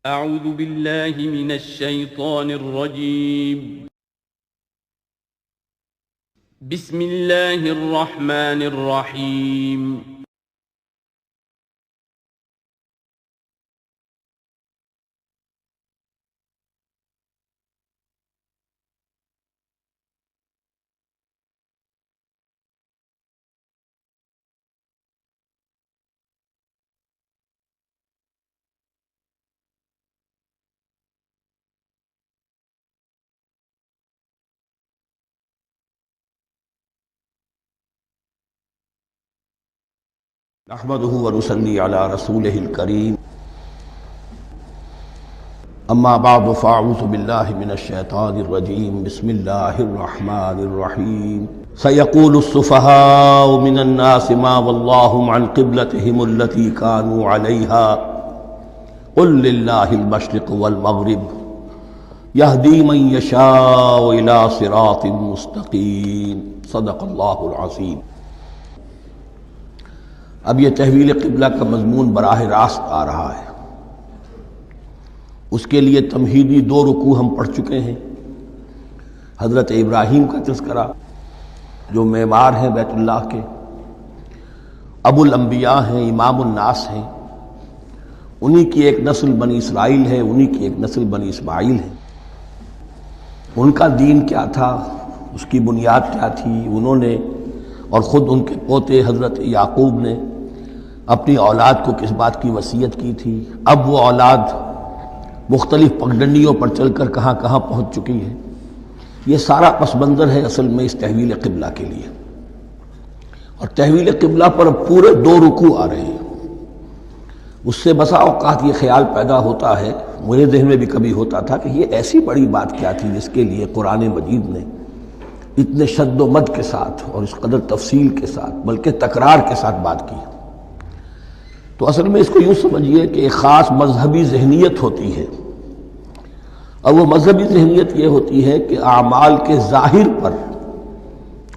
أعوذ بالله من الشيطان الرجيم. بسم الله الرحمن الرحيم. نحمده ونصلي على رسوله الكريم اما بعد فاعوذ بالله من الشيطان الرجيم بسم الله الرحمن الرحيم سيقول السفهاء من الناس ما ولاهم عن قبلتهم التي كانوا عليها قل لله المشرق والمغرب يهدي من يشاء الى صراط مستقيم صدق الله العظيم۔ اب یہ تحویل قبلہ کا مضمون براہ راست آ رہا ہے۔ اس کے لیے تمہیدی 2 رکوع ہم پڑھ چکے ہیں۔ حضرت ابراہیم کا تذکرہ جو معمار ہیں بیت اللہ کے، ابو الانبیاء ہیں، امام الناس ہیں، انہی کی ایک نسل بنی اسرائیل ہے، انہی کی ایک نسل بنی اسماعیل ہے۔ ان کا دین کیا تھا، اس کی بنیاد کیا تھی، انہوں نے اور خود ان کے پوتے حضرت یعقوب نے اپنی اولاد کو کس بات کی وصیت کی تھی، اب وہ اولاد مختلف پگڈنڈیوں پر چل کر کہاں کہاں پہنچ چکی ہے، یہ سارا پس منظر ہے اصل میں اس تحویل قبلہ کے لیے۔ اور تحویل قبلہ پر پورے 2 رکوع آ رہے ہیں۔ اس سے بسا اوقات یہ خیال پیدا ہوتا ہے، میرے ذہن میں بھی کبھی ہوتا تھا کہ یہ ایسی بڑی بات کیا تھی جس کے لیے قرآن مجید نے اتنے شد و مد کے ساتھ اور اس قدر تفصیل کے ساتھ بلکہ تکرار کے ساتھ بات کی۔ تو اصل میں اس کو یوں سمجھیے کہ ایک خاص مذہبی ذہنیت ہوتی ہے، اور وہ مذہبی ذہنیت یہ ہوتی ہے کہ اعمال کے ظاہر پر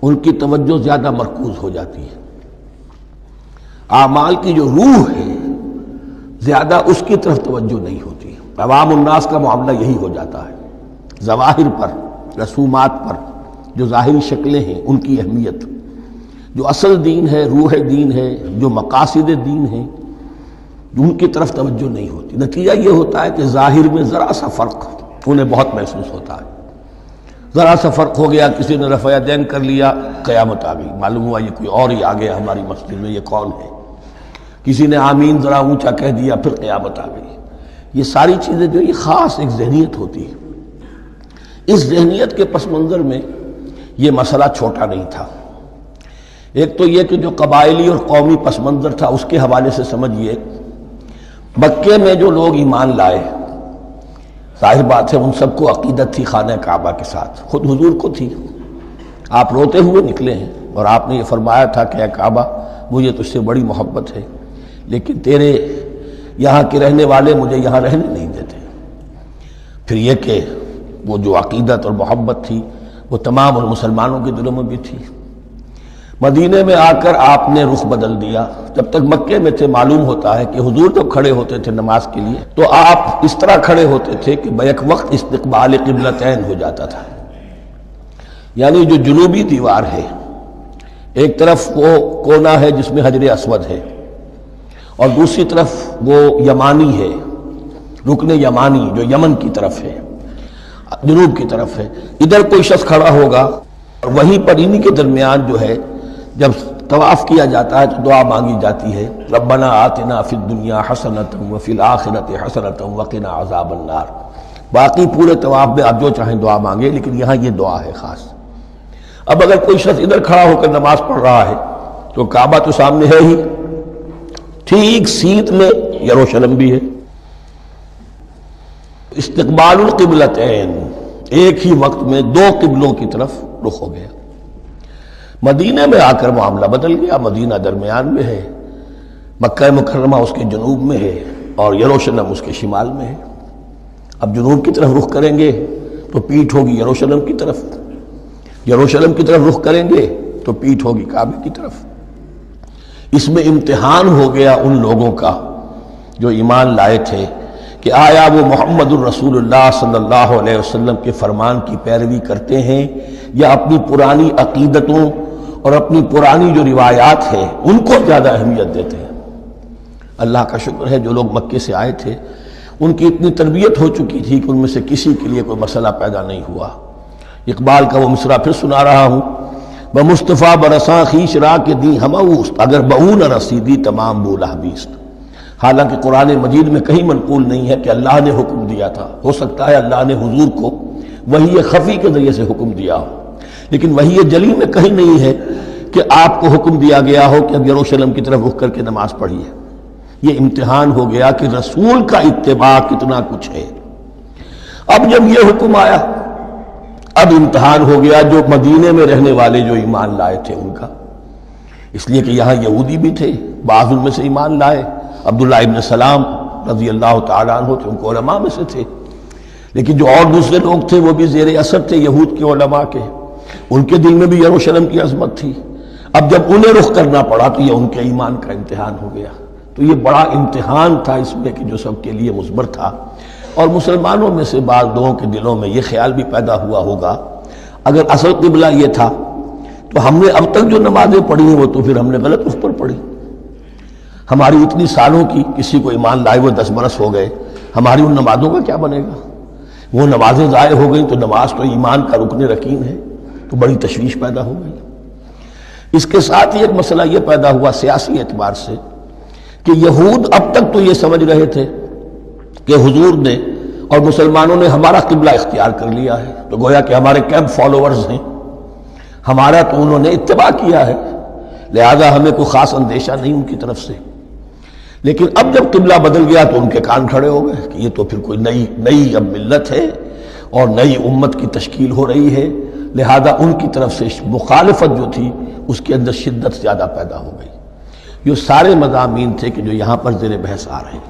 ان کی توجہ زیادہ مرکوز ہو جاتی ہے، اعمال کی جو روح ہے زیادہ اس کی طرف توجہ نہیں ہوتی۔ عوام الناس کا معاملہ یہی ہو جاتا ہے، ظواہر پر، رسومات پر، جو ظاہری شکلیں ہیں ان کی اہمیت، جو اصل دین ہے، روح دین ہے، جو مقاصد دین ہیں، ان کی طرف توجہ نہیں ہوتی۔ نتیجہ یہ ہوتا ہے کہ ظاہر میں ذرا سا فرق انہیں بہت محسوس ہوتا ہے، ذرا سا فرق ہو گیا، کسی نے رفع دین کر لیا، قیامت آ گئی، معلوم ہوا یہ کوئی اور ہی آ گیا ہماری مسجد میں، یہ کون ہے، کسی نے آمین ذرا اونچا کہہ دیا، پھر قیامت آ گئی۔ یہ ساری چیزیں جو یہ خاص ایک ذہنیت ہوتی ہے، اس ذہنیت کے پس منظر میں یہ مسئلہ چھوٹا نہیں تھا۔ ایک تو یہ کہ جو قبائلی اور قومی پس منظر تھا اس کے حوالے سے سمجھیے، مکے میں جو لوگ ایمان لائے، ظاہر بات ہے ان سب کو عقیدت تھی خانہ کعبہ کے ساتھ، خود حضور کو تھی۔ آپ روتے ہوئے نکلے ہیں اور آپ نے یہ فرمایا تھا کہ اے کعبہ مجھے تجھ سے بڑی محبت ہے، لیکن تیرے یہاں کے رہنے والے مجھے یہاں رہنے نہیں دیتے۔ پھر یہ کہ وہ جو عقیدت اور محبت تھی وہ تمام اور مسلمانوں کے دلوں میں بھی تھی۔ مدینے میں آ کر آپ نے رخ بدل دیا۔ جب تک مکے میں تھے معلوم ہوتا ہے کہ حضور جب کھڑے ہوتے تھے نماز کے لیے تو آپ اس طرح کھڑے ہوتے تھے کہ بیک وقت استقبال قبلتین ہو جاتا تھا، یعنی جو جنوبی دیوار ہے، ایک طرف وہ کونا ہے جس میں حجر اسود ہے، اور دوسری طرف وہ یمانی ہے، رکن یمانی جو یمن کی طرف ہے، جنوب کی طرف ہے۔ ادھر کوئی شخص کھڑا ہوگا اور وہیں پر انہی کے درمیان جو ہے جب طواف کیا جاتا ہے تو دعا مانگی جاتی ہے، ربنا آتنا فی الدنیا حسنۃ وفی الآخرۃ حسنۃ وقنا عذاب النار۔ باقی پورے طواف میں آپ جو چاہیں دعا مانگے، لیکن یہاں یہ دعا ہے خاص۔ اب اگر کوئی شخص ادھر کھڑا ہو کر نماز پڑھ رہا ہے تو کعبہ تو سامنے ہے ہی، ٹھیک سیدھ میں یروشلم بھی ہے۔ استقبال القبلتین، ایک ہی وقت میں 2 قبلوں کی طرف رخ ہو گیا۔ مدینہ میں آ کر معاملہ بدل گیا، مدینہ درمیان میں ہے، مکہ مکرمہ اس کے جنوب میں ہے اور یروشلم اس کے شمال میں ہے۔ اب جنوب کی طرف رخ کریں گے تو پیٹھ ہوگی یروشلم کی طرف، یروشلم کی طرف رخ کریں گے تو پیٹھ ہوگی کعبے کی طرف۔ اس میں امتحان ہو گیا ان لوگوں کا جو ایمان لائے تھے کہ آیا وہ محمد الرسول اللہ صلی اللہ علیہ وسلم کے فرمان کی پیروی کرتے ہیں یا اپنی پرانی عقیدتوں اور اپنی پرانی جو روایات ہیں ان کو زیادہ اہمیت دیتے ہیں؟ اللہ کا شکر ہے جو لوگ مکے سے آئے تھے ان کی اتنی تربیت ہو چکی تھی کہ ان میں سے کسی کے لیے کوئی مسئلہ پیدا نہیں ہوا۔ اقبال کا وہ مصرع پھر سنا رہا ہوں، بمصطفیٰ برساں خیش را کے دی ہماوست، اگر بہو نہ رسیدی تمام بولا بیست۔ حالانکہ قرآن مجید میں کہیں منقول نہیں ہے کہ اللہ نے حکم دیا تھا، ہو سکتا ہے اللہ نے حضور کو وحی خفی کے ذریعے سے حکم دیا ہو، لیکن وحی جلی میں کہیں نہیں ہے کہ آپ کو حکم دیا گیا ہو کہ اب یروشلم کی طرف رخ کر کے نماز پڑھیے۔ یہ امتحان ہو گیا کہ رسول کا اتباع کتنا کچھ ہے۔ اب جب یہ حکم آیا، اب امتحان ہو گیا جو مدینے میں رہنے والے جو ایمان لائے تھے ان کا، اس لیے کہ یہاں یہودی بھی تھے، بعض ان میں سے ایمان لائے، عبداللہ ابن سلام رضی اللہ تعالیٰ عنہ تھے، ان کو علماء میں سے تھے، لیکن جو اور دوسرے لوگ تھے وہ بھی زیر اثر تھے یہود کے علماء کے، ان کے دل میں بھی یروشلم کی عظمت تھی۔ اب جب انہیں رخ کرنا پڑا تو یہ ان کے ایمان کا امتحان ہو گیا۔ تو یہ بڑا امتحان تھا اس میں کہ جو سب کے لیے مثبر تھا، اور مسلمانوں میں سے بعض لوگوں کے دلوں میں یہ خیال بھی پیدا ہوا ہوگا اگر اصل قبلہ یہ تھا تو ہم نے اب تک جو نمازیں پڑھی ہیں وہ تو پھر ہم نے غلط اس پر پڑھی، ہماری اتنی سالوں کی، کسی کو ایمان لائے ہوئے 10 برس ہو گئے، ہماری ان نمازوں کا کیا بنے گا؟ وہ نمازیں ضائع ہو گئیں تو نماز تو ایمان کا رکن رکین ہے، تو بڑی تشویش پیدا ہو گئی۔ اس کے ساتھ ہی ایک مسئلہ یہ پیدا ہوا سیاسی اعتبار سے کہ یہود اب تک تو یہ سمجھ رہے تھے کہ حضور نے اور مسلمانوں نے ہمارا قبلہ اختیار کر لیا ہے، تو گویا کہ ہمارے کیمپ فالوورز ہیں، ہمارا تو انہوں نے اتباع کیا ہے، لہذا ہمیں کوئی خاص اندیشہ نہیں ان کی طرف سے۔ لیکن اب جب قبلہ بدل گیا تو ان کے کان کھڑے ہو گئے کہ یہ تو پھر کوئی نئی اب ملت ہے اور نئی امت کی تشکیل ہو رہی ہے، لہذا ان کی طرف سے مخالفت جو تھی اس کے اندر شدت زیادہ پیدا ہو گئی۔ یہ سارے مضامین تھے کہ جو یہاں پر زیر بحث آ رہے ہیں۔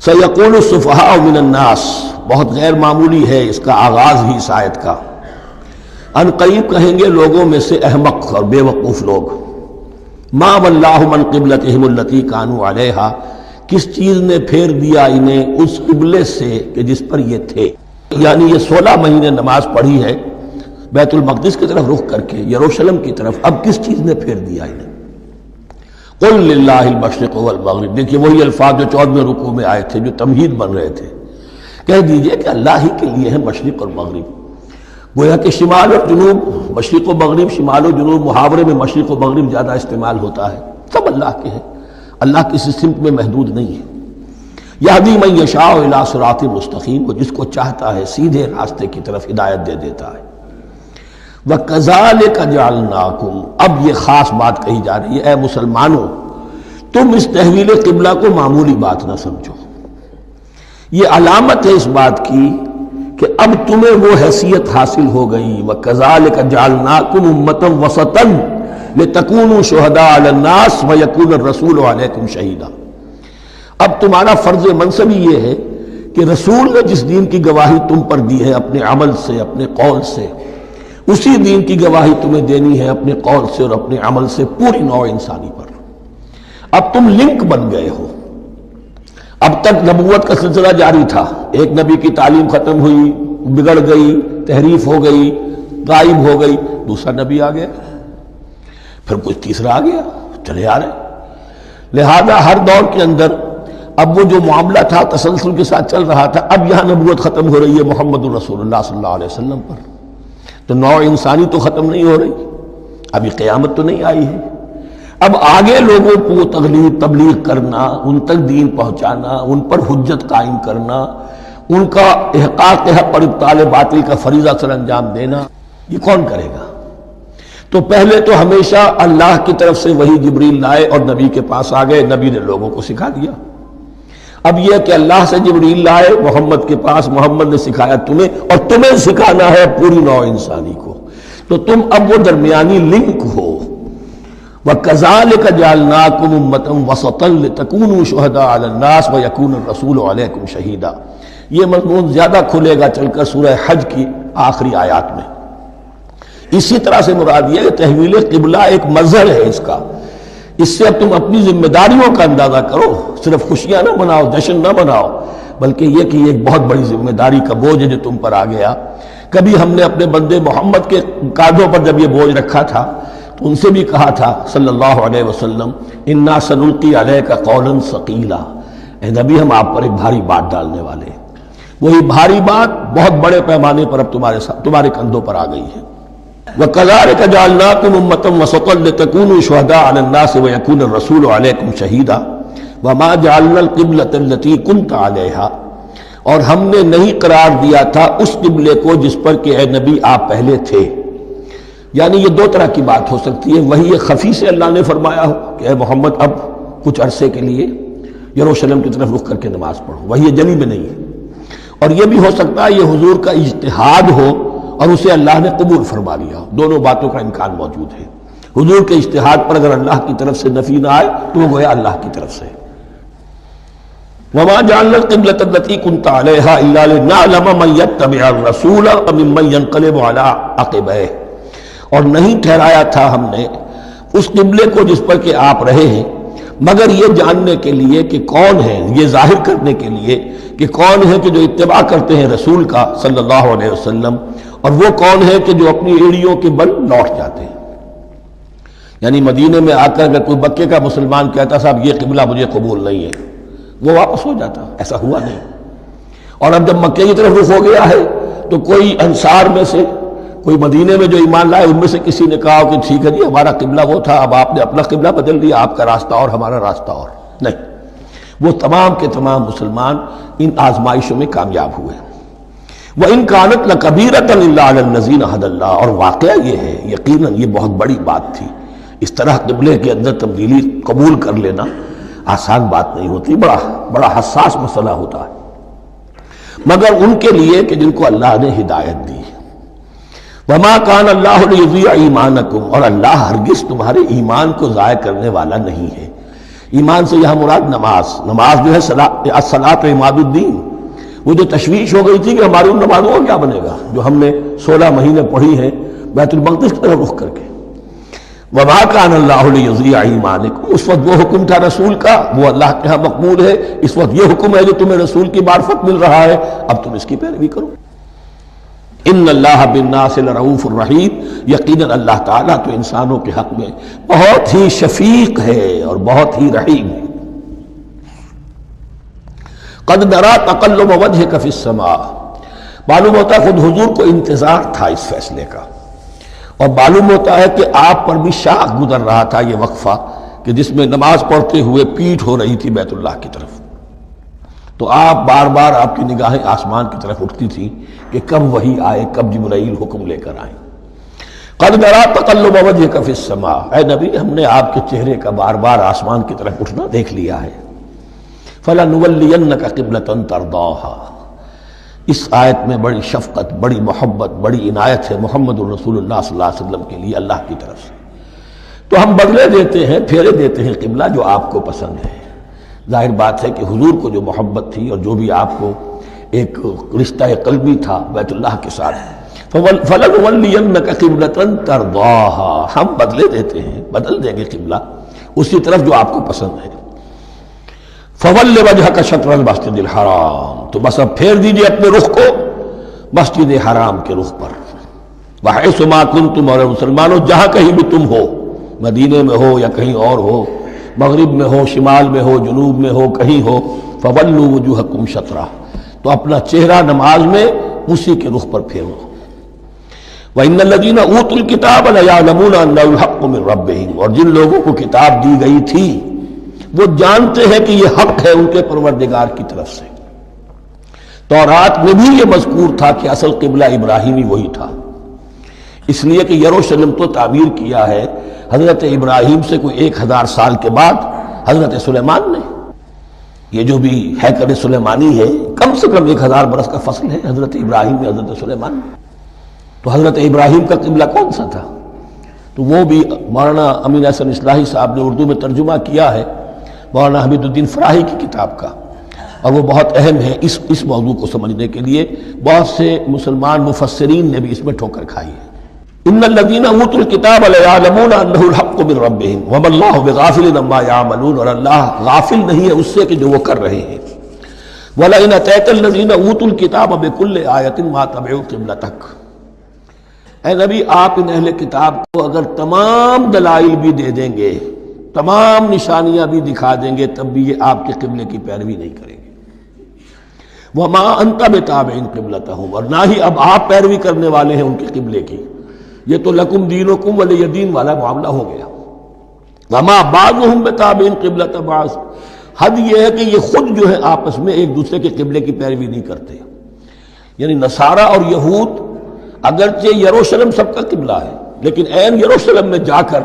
سَيَقُولُ السُّفَهَاءُ مِنَ النَّاسِ، بہت غیر معمولی ہے اس کا آغاز ہی اس آیت کا۔ ان قریب کہیں گے لوگوں میں سے احمق اور بے وقوف لوگ، ما وَلَّاهُمْ عَنْ قِبْلَتِهِمُ الَّتِي كَانُوا عَلَيْهَا، کس چیز نے پھیر دیا انہیں اس قبلے سے کہ جس پر یہ تھے، یعنی یہ 16 مہینے نماز پڑھی ہے بیت المقدس کی طرف رخ کر کے یروشلم کی طرف، اب کس چیز نے پھیر دیا انہیں؟ قُلْ لِلَّهِ الْمَشْرِقُ وَالْمَغْرِبُ، دیکھیے وہی الفاظ جو 14ویں رکوع میں آئے تھے جو تمہید بن رہے تھے، کہہ دیجئے کہ اللہ ہی کے لیے ہے مشرق اور مغرب۔ گویا کہ شمال اور جنوب، مشرق و مغرب، شمال و جنوب، محاورے میں مشرق و مغرب زیادہ استعمال ہوتا ہے، سب اللہ کے ہیں، اللہ کسی سمت میں محدود نہیں ہے۔ یہدی من یشاء الی صراط مستقیم، وہ جس کو چاہتا ہے سیدھے راستے کی طرف ہدایت دے دیتا ہے۔ وَكَذَلِكَ جَعَلْنَاكُمْ، اب یہ خاص بات کہی جا رہی ہے، اے مسلمانوں تم اس تحویل قبلہ کو معمولی بات نہ سمجھو، یہ علامت ہے اس بات کی کہ اب تمہیں وہ حیثیت حاصل ہو گئی۔ وَكَذَلِكَ جَعَلْنَاكُمْ أُمَّةً وَسَطًا لِتَكُونُوا شُهَدَاءَ عَلَى النَّاسِ وَيَكُونَ الرَّسُولُ عَلَيْكُمْ شَهِيدًا، اب تمہارا فرض منصب یہ ہے کہ رسول نے جس دین کی گواہی تم پر دی ہے اپنے عمل سے، اپنے قول سے، اسی دین کی گواہی تمہیں دینی ہے اپنے قول سے اور اپنے عمل سے پوری نوع انسانی پر۔ اب تم لنک بن گئے ہو، اب تک نبوت کا سلسلہ جاری تھا، ایک نبی کی تعلیم ختم ہوئی، بگڑ گئی، تحریف ہو گئی، غائب ہو گئی، دوسرا نبی آ گیا، پھر کوئی تیسرا آ گیا، چلے آ رہے، لہذا ہر دور کے اندر اب وہ جو معاملہ تھا تسلسل کے ساتھ چل رہا تھا، اب یہاں نبوت ختم ہو رہی ہے محمد الرسول اللہ صلی اللہ علیہ وسلم پر، تو نوع انسانی تو ختم نہیں ہو رہی، ابھی قیامت تو نہیں آئی ہے، اب آگے لوگوں کو تبلیغ کرنا، ان تک دین پہنچانا، ان پر حجت قائم کرنا، ان کا احقاق حق اور ابطال باطل کا فریضہ سر انجام دینا، یہ کون کرے گا؟ تو پہلے تو ہمیشہ اللہ کی طرف سے وہی جبریل لائے اور نبی کے پاس آ گئے، نبی نے لوگوں کو سکھا دیا۔ اب یہ کہ اللہ سے جبریل لائے محمد کے پاس، محمد نے سکھایا تمہیں، اور تمہیں سکھانا ہے پوری نوع انسانی کو، تو تم اب وہ درمیانی لنک ہو۔ وَكَذَلِكَ جَعَلْنَاكُمْ أُمَّةً وَسَطًا لِتَكُونُوا شُهَدَاءَ عَلَى النَّاسِ وَيَكُونَ الرَّسُولُ عَلَيْكُمْ شَهِيدًا، یہ مضمون زیادہ کھلے گا چل کر سورہ حج کی آخری آیات میں۔ اسی طرح سے مراد یہ کہ تحویل قبلہ ایک مظہر ہے اس کا اس سے اب تم اپنی ذمہ داریوں کا اندازہ کرو، صرف خوشیاں نہ مناؤ، جشن نہ مناؤ، بلکہ یہ کہ یہ ایک بہت بڑی ذمہ داری کا بوجھ ہے جو تم پر آ گیا۔ کبھی ہم نے اپنے بندے محمد کے کاندھوں پر جب یہ بوجھ رکھا تھا تو ان سے بھی کہا تھا صلی اللہ علیہ وسلم انا سنلقی علیک قولا ثقیلا، اے نبی ہم آپ پر ایک بھاری بات ڈالنے والے ہیں۔ وہی بھاری بات بہت بڑے پیمانے پر اب تمہارے کندھوں پر آ گئی ہے۔ وَكَذَلِكَ جَعَلْنَاكُمْ أُمَّةً وَسَطًا لِتَكُونُوا شُهَدَاءَ عَلَى النَّاسِ وَيَكُونَ الرَّسُولُ عَلَيْكُمْ شَهِيدًا وَمَا جَعَلْنَا الْقِبْلَةَ الَّتِي كُنْتَ عَلَيْهَا، اور ہم نے نہیں قرار دیا تھا اس قبلے کو جس پر کہ اے نبی آپ پہلے تھے۔ یعنی یہ دو طرح کی بات ہو سکتی ہے، وہی خفی سے اللہ نے فرمایا ہو کہ اے محمد اب کچھ عرصے کے لیے یروشلم کی طرف رخ کر کے نماز پڑھو، وہی جلی میں نہیں ہے، اور یہ بھی ہو سکتا ہے یہ حضور کا اجتہاد ہو اور اسے اللہ نے قبول فرما لیا ہو۔ دونوں باتوں کا امکان موجود ہے۔ حضور کے اجتہاد پر اگر اللہ کی طرف سے نفی نہ آئے تو وہ گویا اللہ کی طرف سے۔ وَمَا جَعَلْنَا الْقِبْلَةَ الَّتِي كُنْتَ عَلَيْهَا إِلَّا لِنَعْلَمَ مَن يَتَّبِعُ الرَّسُولَ وَمِمَّن يَنقَلِبُ عَلَىٰ عَقِبَيْهِ، اور نہیں ٹھہرایا تھا ہم نے اس قبلے کو جس پر کہ آپ رہے ہیں مگر یہ جاننے کے لیے کہ کون ہے، یہ ظاہر کرنے کے لیے کہ کون ہے کہ جو اتباع کرتے ہیں رسول کا صلی اللہ علیہ وسلم، اور وہ کون ہے کہ جو اپنی ایڑیوں کے بل لوٹ جاتے ہیں۔ یعنی مدینے میں آ کر اگر کوئی مکے کا مسلمان کہتا صاحب یہ قبلہ مجھے قبول نہیں ہے، وہ واپس ہو جاتا، ایسا ہوا نہیں۔ اور اب جب مکے کی طرف رخ ہو گیا ہے تو کوئی انصار میں سے، کوئی مدینے میں جو ایمان لائے ان میں سے کسی نے کہا کہ ٹھیک ہے جی ہمارا قبلہ وہ تھا، اب آپ نے اپنا قبلہ بدل دیا، آپ کا راستہ اور ہمارا راستہ اور، نہیں، وہ تمام کے تمام مسلمان ان آزمائشوں میں کامیاب ہوئے۔ وَإِن كَانَتْ لَكَبِيرَةً إِلَّا عَلَى الَّذِينَ هَدَى اللَّهُ، اور واقعہ یہ ہے یقیناً یہ بہت بڑی بات تھی، اس طرح قبلے کے اندر تبدیلی قبول کر لینا آسان بات نہیں ہوتی، بڑا حساس مسئلہ ہوتا ہے، مگر ان کے لیے کہ جن کو اللہ نے ہدایت دی۔ وَمَا كَانَ اللَّهُ لِيُضِيعَ إِيمَانَكُمْ، اور اللہ ہرگز تمہارے ایمان کو ضائع کرنے والا نہیں ہے۔ ایمان سے یہاں مراد نماز جو ہے الصلاۃ عماد الدین، وہ جو تشویش ہو گئی تھی کہ ہماری ان نمازوں کا کیا بنے گا جو ہم نے 16 مہینے پڑھی ہیں بیت المقدس کی طرف رخ کر کے۔ وَمَا كَانَ اللَّهُ لِيُضِيعَ إِيمَانَكُمْ، اس وقت وہ حکم تھا رسول کا، وہ اللہ کے ہاں مقبول ہے، اس وقت یہ حکم ہے جو تمہیں رسول کی معرفت مل رہا ہے، اب تم اس کی پیروی کرو۔ ان اللہ بالناس لرؤوف الرحیم، یقیناً اللہ تعالیٰ تو انسانوں کے حق میں بہت ہی شفیق ہے اور بہت ہی رحیم ہے۔ قد نرى تقلب وجهك في السماء، معلوم ہوتا ہے خود حضور کو انتظار تھا اس فیصلے کا، اور معلوم ہوتا ہے کہ آپ پر بھی شاخ گزر رہا تھا یہ وقفہ کہ جس میں نماز پڑھتے ہوئے پیٹھ ہو رہی تھی بیت اللہ کی طرف، تو آپ بار بار آپ کی نگاہیں آسمان کی طرف اٹھتی تھی کہ کب وحی آئے، کب جبرائیل حکم لے کر آئیں۔ قد نرى تقلب وجهك في السماء، اے نبی ہم نے آپ کے چہرے کا بار بار آسمان کی طرف اٹھنا دیکھ لیا ہے۔ فَلَنُوَلِّيَنَّكَ قِبْلَةً تَرْضَاهَا، اس آیت میں بڑی شفقت، بڑی محبت، بڑی عنایت ہے محمد الرسول اللہ صلی اللہ علیہ وسلم کے لیے اللہ کی طرف سے، تو ہم بدلے دیتے ہیں، پھیرے دیتے ہیں قبلہ جو آپ کو پسند ہے۔ ظاہر بات ہے کہ حضور کو جو محبت تھی اور جو بھی آپ کو ایک رشتہ قلبی تھا بیت اللہ کے ساتھ، فَلَنُوَلِّيَنَّكَ قِبْلَةً تَرْضَاهَا، ہم بدلے دیتے ہیں، بدل دیں گے قبلہ اسی طرف جو آپ کو پسند ہے۔ فَوَلِّ وَجْهَكَ شَطْرَ الْمَسْجِدِ الْحَرَامِ، تو بس اب پھیر دیجئے اپنے رخ کو مسجد حرام کے رخ پر۔ وَحَيْثُ مَا كُنْتُمْ، اور مسلمانوں جہاں کہیں بھی تم ہو، مدینے میں ہو یا کہیں اور ہو، مغرب میں ہو، شمال میں ہو، جنوب میں ہو، کہیں ہو، فَوَلُّوا وُجُوهَكُمْ شَطْرَهُ، تو اپنا چہرہ نماز میں اسی کے رخ پر پھیرو۔ وَإِنَّ الَّذِينَ أُوتُوا الْكِتَابَ لَيَعْلَمُونَ أَنَّهُ الْحَقُّ مِنْ رَبِّهِمْ، اور جن لوگوں کو کتاب دی گئی تھی وہ جانتے ہیں کہ یہ حق ہے ان کے پروردگار کی طرف سے۔ تورات میں بھی یہ مذکور تھا کہ اصل قبلہ ابراہیمی وہی تھا، اس لیے کہ یروشلم تو تعمیر کیا ہے حضرت ابراہیم سے کوئی 1000 سال کے بعد حضرت سلیمان نے۔ یہ جو بھی ہیکل سلیمانی ہے کم سے کم 1000 برس کا فصل ہے حضرت ابراہیم میں حضرت سلیمان میں۔ تو حضرت ابراہیم کا قبلہ کون سا تھا؟ تو وہ بھی مولانا امین احسن اصلاحی صاحب نے اردو میں ترجمہ کیا ہے مولانا حمید الدین فراہی کی کتاب کا، اور وہ بہت اہم ہے اس موضوع کو سمجھنے کے لیے۔ بہت سے مسلمان مفسرین نے بھی اس میں ٹھوکر کھائی ہے۔ ان الذین اوتوا الکتاب لیعلمون انہ الحق من ربہم وما اللہ بغافل عما یعملون، اور اللہ غافل نہیں ہے اس سے کہ جو وہ کر رہے ہیں۔ وَلَئِنْ أَتَيْتَ الَّذِينَ أُوتُوا الْكِتَابَ بِكُلِّ آیَةٍ مَا تَبِعُوا قِبْلَتَكَ، اے نبی آپ ان اہل کتاب کو اگر تمام دلائل بھی دے دیں گے، تمام نشانیاں بھی دکھا دیں گے، تب بھی یہ آپ کے قبلے کی پیروی نہیں کریں گے۔ وَمَا أَنْتَ بِتَابِعٍ قِبْلَتَهُمْ، اور نہ ہی اب آپ پیروی کرنے والے ہیں ان کے قبلے کی، یہ تو لکم دینکم ولی دین والا معاملہ ہو گیا۔ وَمَا بَعْضُهُمْ بِتَابِعٍ قِبْلَةَ بَعْضٍ، حد یہ ہے کہ یہ خود جو ہے آپس میں ایک دوسرے کے قبلے کی پیروی نہیں کرتے، یعنی نصارہ اور یہود اگرچہ یروشلم سب کا قبلہ ہے، لیکن عین یروشلم میں جا کر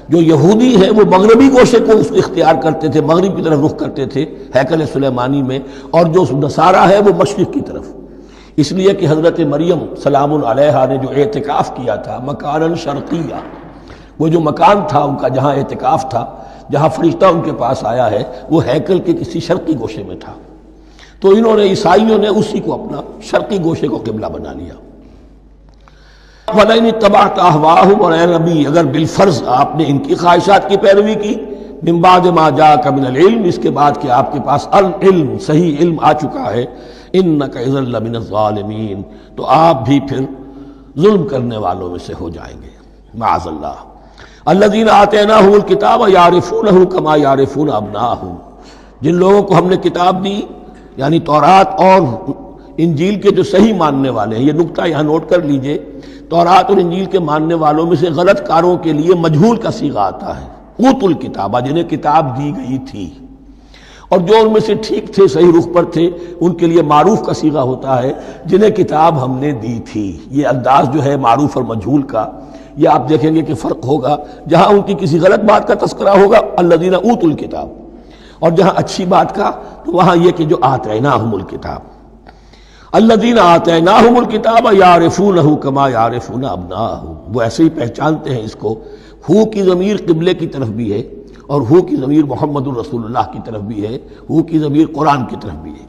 جو یہودی ہیں وہ مغربی گوشے کو اختیار کرتے تھے، مغرب کی طرف رخ کرتے تھے ہیکل سلیمانی میں، اور جو نصارہ ہے وہ مشرق کی طرف، اس لیے کہ حضرت مریم سلام علیہا نے جو اعتکاف کیا تھا مکاناً شرقیہ، وہ جو مکان تھا ان کا جہاں اعتکاف تھا، جہاں فرشتہ ان کے پاس آیا ہے، وہ ہیکل کے کسی شرقی گوشے میں تھا، تو انہوں نے عیسائیوں نے اسی کو اپنا شرقی گوشے کو قبلہ بنا لیا۔ وَلَئِنِ اتَّبَعْتَ أَهْوَاءَهُمْ، اور اے نبی اگر بالفرض آپ نے ان کی خواہشات کی پیروی کی، من بعد ما جاءك من العلم، اس کے بعد کہ آپ کے پاس العلم صحیح علم آ چکا ہے، إِنَّكَ إِذًا لَّمِنَ الظَّالِمِينَ، تو آپ بھی پھر ظلم کرنے والوں میں سے ہو جائیں گے، معاذ اللہ۔ الذین آتیناہم الکتاب یعرفونہ کما یعرفون ابناءہم، جن لوگوں کو ہم نے کتاب دی یعنی تورات اور انجیل کے جو صحیح ماننے والے ہیں، یہ نکتہ یہاں نوٹ کر لیجئے، تورات اور انجیل کے ماننے والوں میں سے غلط کاروں کے لیے مجہول کا صیغہ آتا ہے، اوتوا الکتابہ، جنہیں کتاب دی گئی تھی، اور جو ان میں سے ٹھیک تھے صحیح رخ پر تھے ان کے لیے معروف کا صیغہ ہوتا ہے جنہیں کتاب ہم نے دی تھی۔ یہ انداز جو ہے معروف اور مجہول کا، یہ آپ دیکھیں گے کہ فرق ہوگا، جہاں ان کی کسی غلط بات کا تذکرہ ہوگا الذین اوتوا الکتاب، اور جہاں اچھی بات کا تو وہاں یہ کہ جو آتیناہم الکتاب، الذین آتیناہم الکتاب یعرفونہ کما یعرفون ابناءہم، وہ ایسے ہی پہچانتے ہیں اس کو۔ ہو کی ضمیر قبلے کی طرف بھی ہے، اور ہو کی ضمیر محمد الرسول اللہ کی طرف بھی ہے، ہو کی ضمیر قرآن کی طرف بھی ہے،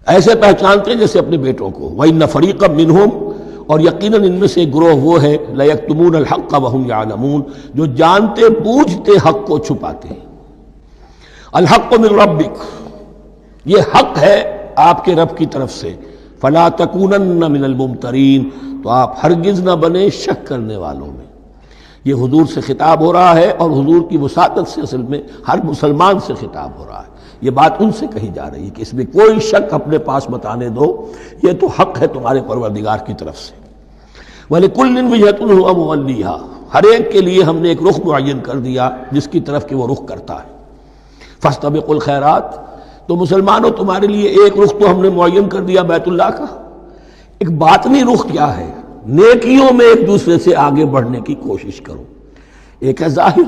ایسے پہچانتے ہیں جیسے اپنے بیٹوں کو۔ وَإِنَّ فَرِيقًا مِّنْهُمْ، اور یقیناً ان میں سے ایک گروہ وہ ہے لَيَكْتُمُونَ الْحَقَّ وَهُمْ يَعْلَمُونَ، جو جانتے بوجھتے حق کو چھپاتے ہیں۔ الحق من ربک، یہ حق ہے آپ کے رب کی طرف سے، فَلَا تَكُونَنَّ مِنَ الْمُمْتَرِينَ، تو آپ ہرگز نہ بنے شک کرنے والوں میں۔ یہ حضور سے خطاب ہو رہا ہے، اور حضور کی وساطت سے اصل میں ہر مسلمان سے خطاب ہو رہا ہے، یہ بات ان سے کہی جا رہی ہے کہ اس میں کوئی شک اپنے پاس بتانے دو، یہ تو حق ہے تمہارے پروردگار کی طرف سے۔ وَلِكُلٍّ وِجْهَةٌ هُوَ مُوَلِّيهَا، ہر ایک کے لیے ہم نے ایک رخ معین کر دیا جس کی طرف کہ وہ رخ کرتا ہے۔ فَاسْتَبِقُوا الْخَيْرَاتِ، تو مسلمانوں تمہارے لیے ایک رخ تو ہم نے معین کر دیا بیت اللہ کا، ایک باطنی رخ کیا ہے؟ نیکیوں میں ایک دوسرے سے آگے بڑھنے کی کوشش کرو۔ ایک ہے ظاہر،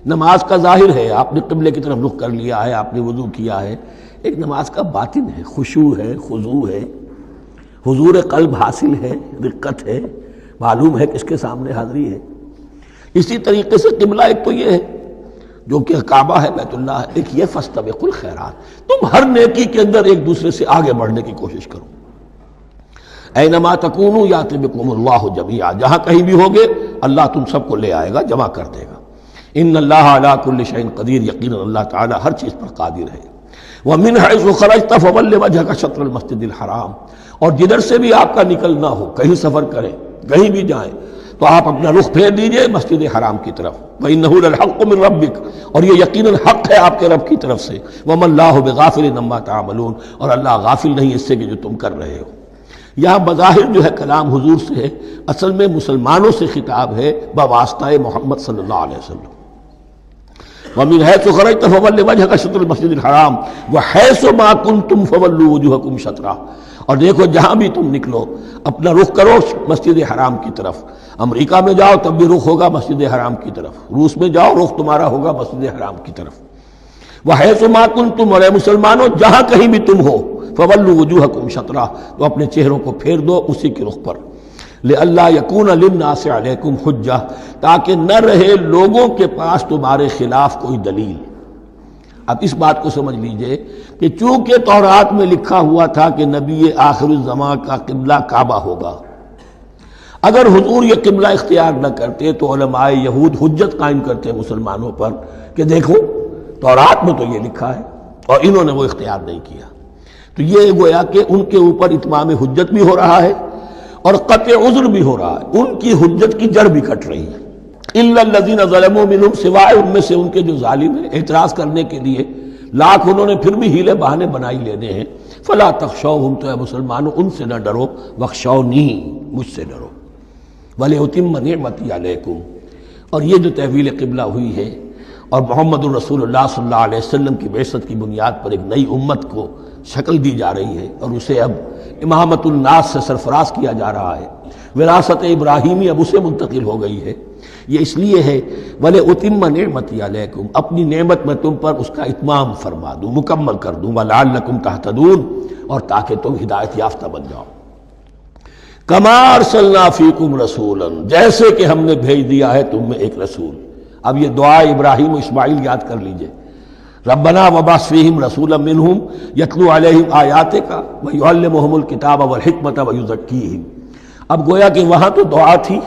نماز کا ظاہر ہے، آپ نے قبلے کی طرف رخ کر لیا ہے، آپ نے وضو کیا ہے، ایک نماز کا باطن ہے، خشوع ہے، خضوع ہے، حضور قلب حاصل ہے، رقت ہے، معلوم ہے کس کے سامنے حاضری ہے۔ اسی طریقے سے قبلہ ایک تو یہ ہے جو کہ کعبہ ہے، بیت اللہ ہے، ایک یہ فاستبقوا الخیرات، تم ہر نیکی کے اندر ایک دوسرے سے آگے بڑھنے کی کوشش کرو۔ اینما تکونوا یأتی بکم اللہ جمیعا، جہاں کہیں بھی ہوگے اللہ تم سب کو لے آئے گا، جمع کر دے گا۔ ان اللہ علی کل شیء قدیر، یقیناً اللہ تعالی ہر چیز پر قادر ہے۔ ومن حیث خرجت فول وجهک شطر المسجد الحرام، اور جدھر سے بھی آپ کا نکلنا ہو، کہیں سفر کریں، کہیں بھی جائیں، تو آپ اپنا رخ پھیر دیجئے مسجد حرام کی طرف۔ وَإِنَّهُ لَلْحَقُّ مِن رَبِّكَ، اور یہ یقیناً حق ہے آپ کے رب کی طرف سے۔ وَمَا اللَّهُ بِغَافِلٍ عَمَّا تَعْمَلُونَ، اور اللہ غافل نہیں اس سے کہ جو تم کر رہے ہو۔ یہاں بظاہر جو ہے کلام حضور سے ہے، اصل میں مسلمانوں سے خطاب ہے بواسطہ محمد صلی اللہ علیہ وسلم۔ وَمِنْ حَيْثُ خَرَجْتَ فَوَلِّ وَجْهَكَ شَطْرَ الْمَسْجِدِ الْحَرَامِ وَحَيْثُ مَا كُنْتُمْ فَوَلُّوا وُجُوهَكُمْ شَطْرَهُ، اور دیکھو جہاں بھی تم نکلو اپنا رخ کرو مسجد حرام کی طرف۔ امریکہ میں جاؤ تب بھی رخ ہوگا مسجد حرام کی طرف، روس میں جاؤ رخ تمہارا ہوگا مسجد حرام کی طرف۔ وَحَيْثُ مَا كُنْتُمْ، اور اے مسلمانوں جہاں کہیں بھی تم ہو، فَوَلُّوا وُجُوهَكُمْ شَطْرَهُ، تو اپنے چہروں کو پھیر دو اسی کے رخ پر۔ لِأَلَّا يَكُونَ لِلنَّاسِ عَلَيْكُمْ حُجَّةٌ، تاکہ نہ رہے لوگوں کے پاس تمہارے خلاف کوئی دلیل۔ اب اس بات کو سمجھ لیجئے کہ چونکہ تورات میں لکھا ہوا تھا کہ نبی آخر الزمان کا قبلہ کعبہ ہوگا، اگر حضور یہ قبلہ اختیار نہ کرتے تو علماء یہود حجت قائم کرتے مسلمانوں پر کہ دیکھو تورات میں تو یہ لکھا ہے اور انہوں نے وہ اختیار نہیں کیا. تو یہ گویا کہ ان کے اوپر اتمام حجت بھی ہو رہا ہے اور قطع عذر بھی ہو رہا ہے، ان کی حجت کی جڑ بھی کٹ رہی ہے. الا الذین ظلموا منہم، سوائے ان میں سے ان کے جو ظالم ہیں، اعتراض کرنے کے لیے لاکھ انہوں نے پھر بھی ہیلے بہانے بنائی لینے ہیں. فلا تخشوہم، تو اے مسلمانوں ان سے نہ ڈرو، واخشونی، مجھ سے ڈرو. وَلِأُتِمَّ نِعْمَتِي عَلَيْكُمْ، اور یہ جو تحویل قبلہ ہوئی ہے اور محمد الرسول اللہ صلی اللہ علیہ وسلم کی بعثت کی بنیاد پر ایک نئی امت کو شکل دی جا رہی ہے اور اسے اب امامت الناس سے سرفراز کیا جا رہا ہے، وراثت ابراہیمی اب اسے منتقل ہو گئی ہے. یہ اس لیے ہے وَلِأُتِمَّ نِعْمَتِي عَلَيْكُمْ، اپنی نعمت میں تم پر اس کا اتمام فرما دوں، مکمل کر دوں. وَلَعَلَّكُمْ تَهْتَدُونَ، اور تاکہ تم ہدایت یافتہ بن جاؤ. کما ارسلنا فیکم رسولا، جیسے کہ ہم نے بھیج دیا ہے تم میں ایک رسول. اب یہ دعا ابراہیم و اسماعیل یاد کر لیجئے. ربنا وبعث فیہم رسولا منہم یتلو علیہم آیاتک ویعلمہم الکتاب والحکمت ویزکیہم. اب گویا کہ وہاں تو دعا تھی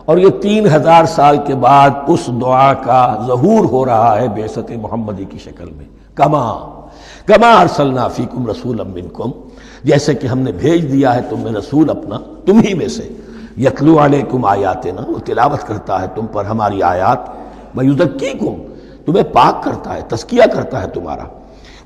اور یہ 3000 سال کے بعد اس دعا کا ظہور ہو رہا ہے بعثت محمدی کی شکل میں. کما ارسلنا فیکم رسولا منکم، جیسے کہ ہم نے بھیج دیا ہے تم میں رسول اپنا تم ہی میں سے. یتلو علیکم آیاتنا، وہ تلاوت کرتا ہے تم پر ہماری آیات. ویزکیکم، تمہیں پاک کرتا ہے، تزکیہ کرتا ہے تمہارا.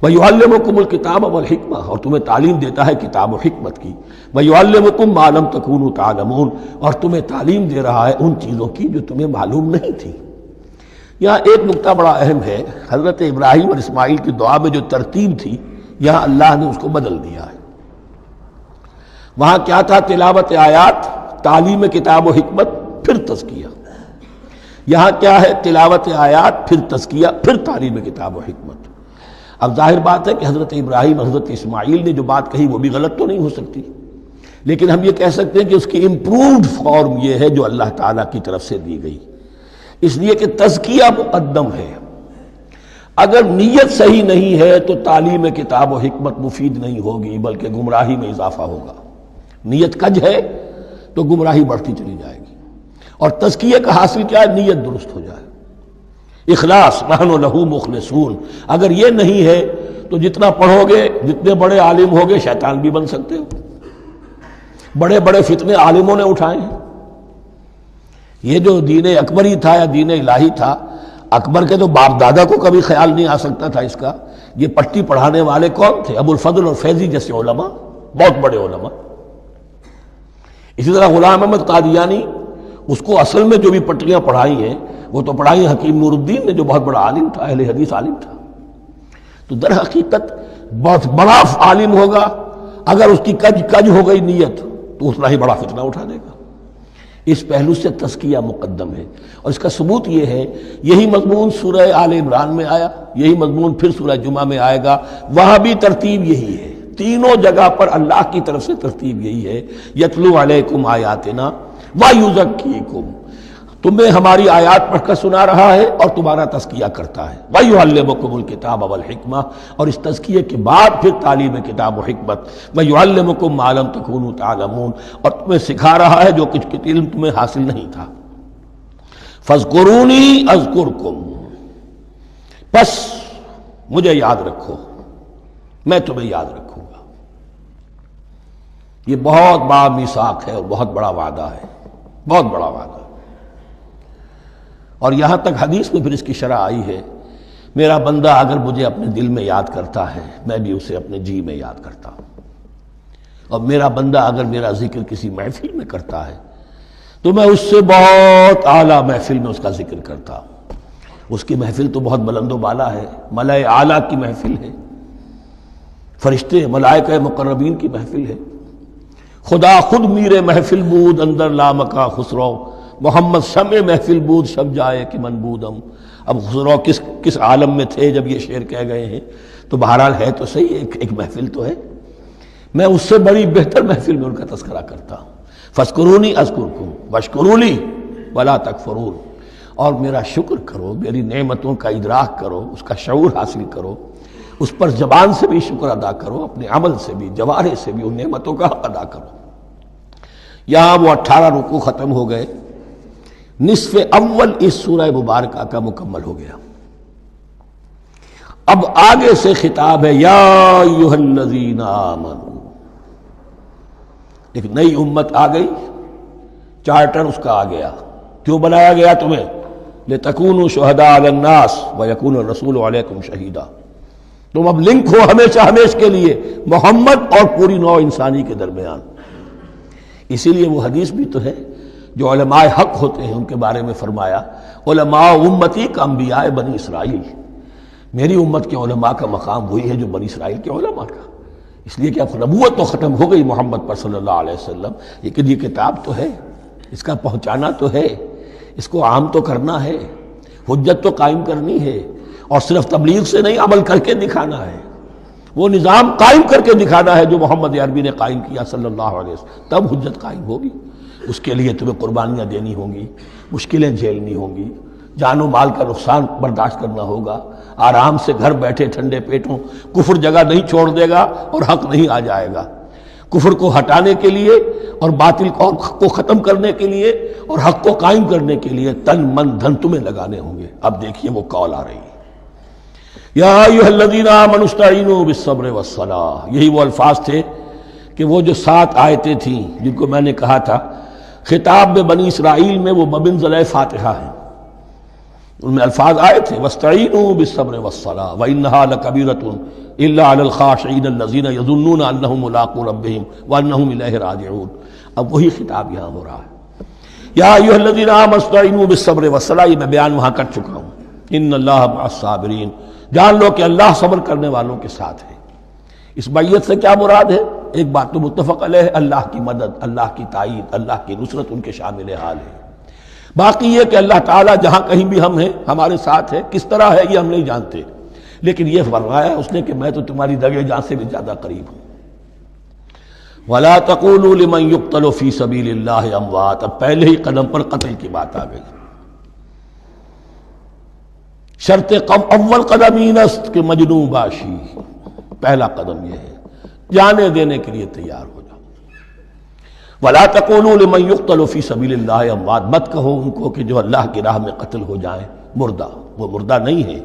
ویعلمکم الکتاب والحکمہ، اور تمہیں تعلیم دیتا ہے کتاب و حکمت کی. ویعلمکم ما لم تکونوا تعلمون، اور تمہیں تعلیم دے رہا ہے ان چیزوں کی جو تمہیں معلوم نہیں تھی. یہاں ایک نقطہ بڑا اہم ہے، حضرت ابراہیم اور اسماعیل کی دعا میں جو ترتیب تھی یہاں اللہ نے اس کو بدل دیا ہے. وہاں کیا تھا؟ تلاوت آیات، تعلیم کتاب و حکمت، پھر تزکیہ. یہاں کیا ہے؟ تلاوت آیات، پھر تزکیہ، پھر تعلیم کتاب و حکمت. اب ظاہر بات ہے کہ حضرت ابراہیم حضرت اسماعیل نے جو بات کہی وہ بھی غلط تو نہیں ہو سکتی، لیکن ہم یہ کہہ سکتے ہیں کہ اس کی امپرووڈ فارم یہ ہے جو اللہ تعالیٰ کی طرف سے دی گئی، اس لیے کہ تزکیہ مقدم ہے. اگر نیت صحیح نہیں ہے تو تعلیم کتاب و حکمت مفید نہیں ہوگی بلکہ گمراہی میں اضافہ ہوگا. نیت کج ہے تو گمراہی بڑھتی چلی جائے گی. اور تزکیہ کا حاصل کیا ہے؟ نیت درست ہو جائے، اخلاص، نحن لہ مخلصون. اگر یہ نہیں ہے تو جتنا پڑھو گے، جتنے بڑے عالم ہوگے، شیطان بھی بن سکتے ہو. بڑے بڑے فتنے عالموں نے اٹھائے ہیں. یہ جو دین اکبری تھا یا دین الہی تھا، اکبر کے تو باپ دادا کو کبھی خیال نہیں آ سکتا تھا اس کا. یہ پٹی پڑھانے والے کون تھے؟ ابو الفضل اور فیضی جیسے علماء، بہت بڑے علماء. اسی طرح غلام احمد قادیانی، اس کو اصل میں جو بھی پٹیاں پڑھائی ہیں وہ تو پڑھائی حکیم نور الدین نے، جو بہت بڑا عالم تھا، اہل حدیث عالم تھا. تو در حقیقت بہت بڑا عالم ہوگا، اگر اس کی کج ہو گئی نیت تو اتنا ہی بڑا فتنہ اٹھا دے گا. اس پہلو سے تزکیہ مقدم ہے، اور اس کا ثبوت یہ ہے، یہی مضمون سورہ آل عمران میں آیا، یہی مضمون پھر سورہ جمعہ میں آئے گا. وہاں بھی ترتیب یہی ہے، تینوں جگہ پر اللہ کی طرف سے ترتیب یہی ہے. یتلو علیکم آیاتنا ویزکیکم، تمہیں ہماری آیات پڑھ کر سنا رہا ہے اور تمہارا تزکیہ کرتا ہے. ویعلمکم الکتاب والحکمہ، اور اس تزکیے کے بعد پھر تعلیم کتاب و حکمت. ویعلمکم ما لم تکونوا تعلمون، اور تمہیں سکھا رہا ہے جو کچھ علم تمہیں حاصل نہیں تھا. فاذکرونی اذکرکم، بس مجھے یاد رکھو، میں تمہیں یاد رکھوں گا. یہ بہت بڑا میثاق ہے اور بہت بڑا وعدہ ہے، بہت بڑا وعدہ. اور یہاں تک حدیث میں پھر اس کی شرح آئی ہے، میرا بندہ اگر مجھے اپنے دل میں یاد کرتا ہے میں بھی اسے اپنے جی میں یاد کرتا ہوں. اور میرا بندہ اگر میرا ذکر کسی محفل میں کرتا ہے تو میں اس سے بہت اعلیٰ محفل میں اس کا ذکر کرتا ہوں. اس کی محفل تو بہت بلند و بالا ہے، ملائے اعلیٰ کی محفل ہے، فرشتے ملائکہ مقربین کی محفل ہے. خدا خود میرے محفل بود اندر لامکا خسرو، محمد شمع محفل بود شب جائے کہ من بودم. اب خسرو کس عالم میں تھے جب یہ شعر کہہ گئے ہیں؟ تو بہرحال ہے تو صحیح، ایک محفل تو ہے. میں اس سے بڑی بہتر محفل میں ان کا تذکرہ کرتا ہوں. فاذکرونی اذکرکم واشکروا لی ولا تکفرون، اور میرا شکر کرو، میری نعمتوں کا ادراک کرو، اس کا شعور حاصل کرو، اس پر زبان سے بھی شکر ادا کرو، اپنے عمل سے بھی، جوارح سے بھی ان نعمتوں کا حق ادا کرو. یہاں وہ 18 رکوع ختم ہو گئے، نصف اول اس سورہ مبارکہ کا مکمل ہو گیا۔ اب آگے سے خطاب ہے یا ایھا الذین آمنوا، ایک نئی امت آ گئی، چارٹر اس کا آ گیا۔ کیوں بنایا گیا تمہیں؟ لتکونوا شہداء علی الناس ویکون الرسول علیکم شہیدا، تم اب لنک ہو ہمیشہ ہمیشہ کے لیے محمد اور پوری نوع انسانی کے درمیان۔ اسی لیے وہ حدیث بھی تو ہے جو علماء حق ہوتے ہیں ان کے بارے میں فرمایا علماء امتی کا انبیاء بنی اسرائیل، میری امت کے علماء کا مقام وہی ہے جو بنی اسرائیل کے علماء کا، اس لیے کہ اب نبوت تو ختم ہو گئی محمد پر صلی اللہ علیہ وسلم، لیکن یہ کتاب تو ہے، اس کا پہنچانا تو ہے، اس کو عام تو کرنا ہے، حجت تو قائم کرنی ہے، اور صرف تبلیغ سے نہیں عمل کر کے دکھانا ہے، وہ نظام قائم کر کے دکھانا ہے جو محمد عربی نے قائم کیا صلی اللہ علیہ وسلم، تب حجت قائم ہوگی۔ اس کے لیے تمہیں قربانیاں دینی ہوں گی، مشکلیں جھیلنی ہوں گی، جان و مال کا نقصان برداشت کرنا ہوگا، آرام سے گھر بیٹھے ٹھنڈے پیٹوں کفر جگہ نہیں چھوڑ دے گا اور حق نہیں آ جائے گا، کفر کو ہٹانے کے لیے اور باطل کو ختم کرنے کے لیے اور حق کو قائم کرنے کے لیے تن من دھن تمہیں لگانے ہوں گے۔ اب دیکھیے وہ کال آ رہی ہے، یا ایھا الذین آمنوا استعینوا بالصبر والصلاۃ، یہی وہ الفاظ تھے کہ وہ جو 7 آیتیں تھیں جن کو میں نے کہا تھا خطاب میں بنی اسرائیل میں وہ بمنزلہ فاتحہ ہیں، ان میں الفاظ آئے تھے واستعینوا بالصبر والصلاۃ وانھا لکبیرۃ الا علی الخاشعین الذین یظنون انہم ملاقو ربہم وانہم الیہ راجعون۔ اب وہی خطاب یہاں ہو رہا ہے، یا ایھا الذین آمنوا استعینوا بالصبر والصلاۃ، یہ میں بیان وہاں کر چکا ہوں، ان اللہ مع الصابرین، جان لو کہ اللہ صبر کرنے والوں کے ساتھ ہے۔ اس بیعت سے کیا مراد ہے؟ ایک بات تو متفق علیہ ہے، اللہ کی مدد، اللہ کی تائید، اللہ کی نصرت ان کے شامل حال ہے۔ باقی یہ کہ اللہ تعالیٰ جہاں کہیں بھی ہم ہیں ہمارے ساتھ ہے، کس طرح ہے یہ ہم نہیں جانتے، لیکن یہ فرمایا اس نے کہ میں تو تمہاری دگے جان سے بھی زیادہ قریب ہوں۔ وَلَا تَقُولُوا لِمَنْ يُقْتَلُ فِي سَبِيلِ اللَّهِ أَمْوَاتٌ، اب پہلے ہی قدم پر قتل کی بات آ گئی۔ شرط اول قدم این است کہ مجنون باشی، پہلا قدم یہ ہے جانے دینے کے لیے تیار ہو جاؤ۔ وَلَا تَقُولُوا لِمَنْ يُقْتَلُ فِي سَبِيلِ اللَّهِ أَمْوَاتٌ، مت کہو ان کو کہ جو اللہ کی راہ میں قتل ہو جائیں مردہ، وہ مردہ نہیں ہے،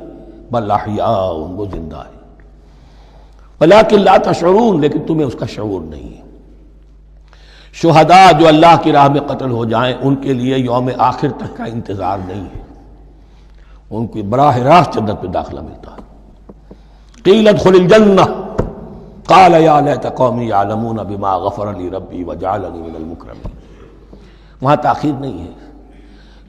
بل احیاء، وہ زندہ ہے، وَلَٰكِن لَا تَشْعُرُونَ، لیکن تمہیں اس کا شعور نہیں ہے۔ شہداء جو اللہ کی راہ میں قتل ہو جائیں ان کے لیے یوم آخر تک کا انتظار نہیں ہے، ان کو براہ راست جنت میں داخلہ ملتا ہے۔ قیل ادخل الجنہ قال یا لیت قومی یعلمون بما غفر لی ربی وجعلنی من المکرمین، وہاں تاخیر نہیں ہے،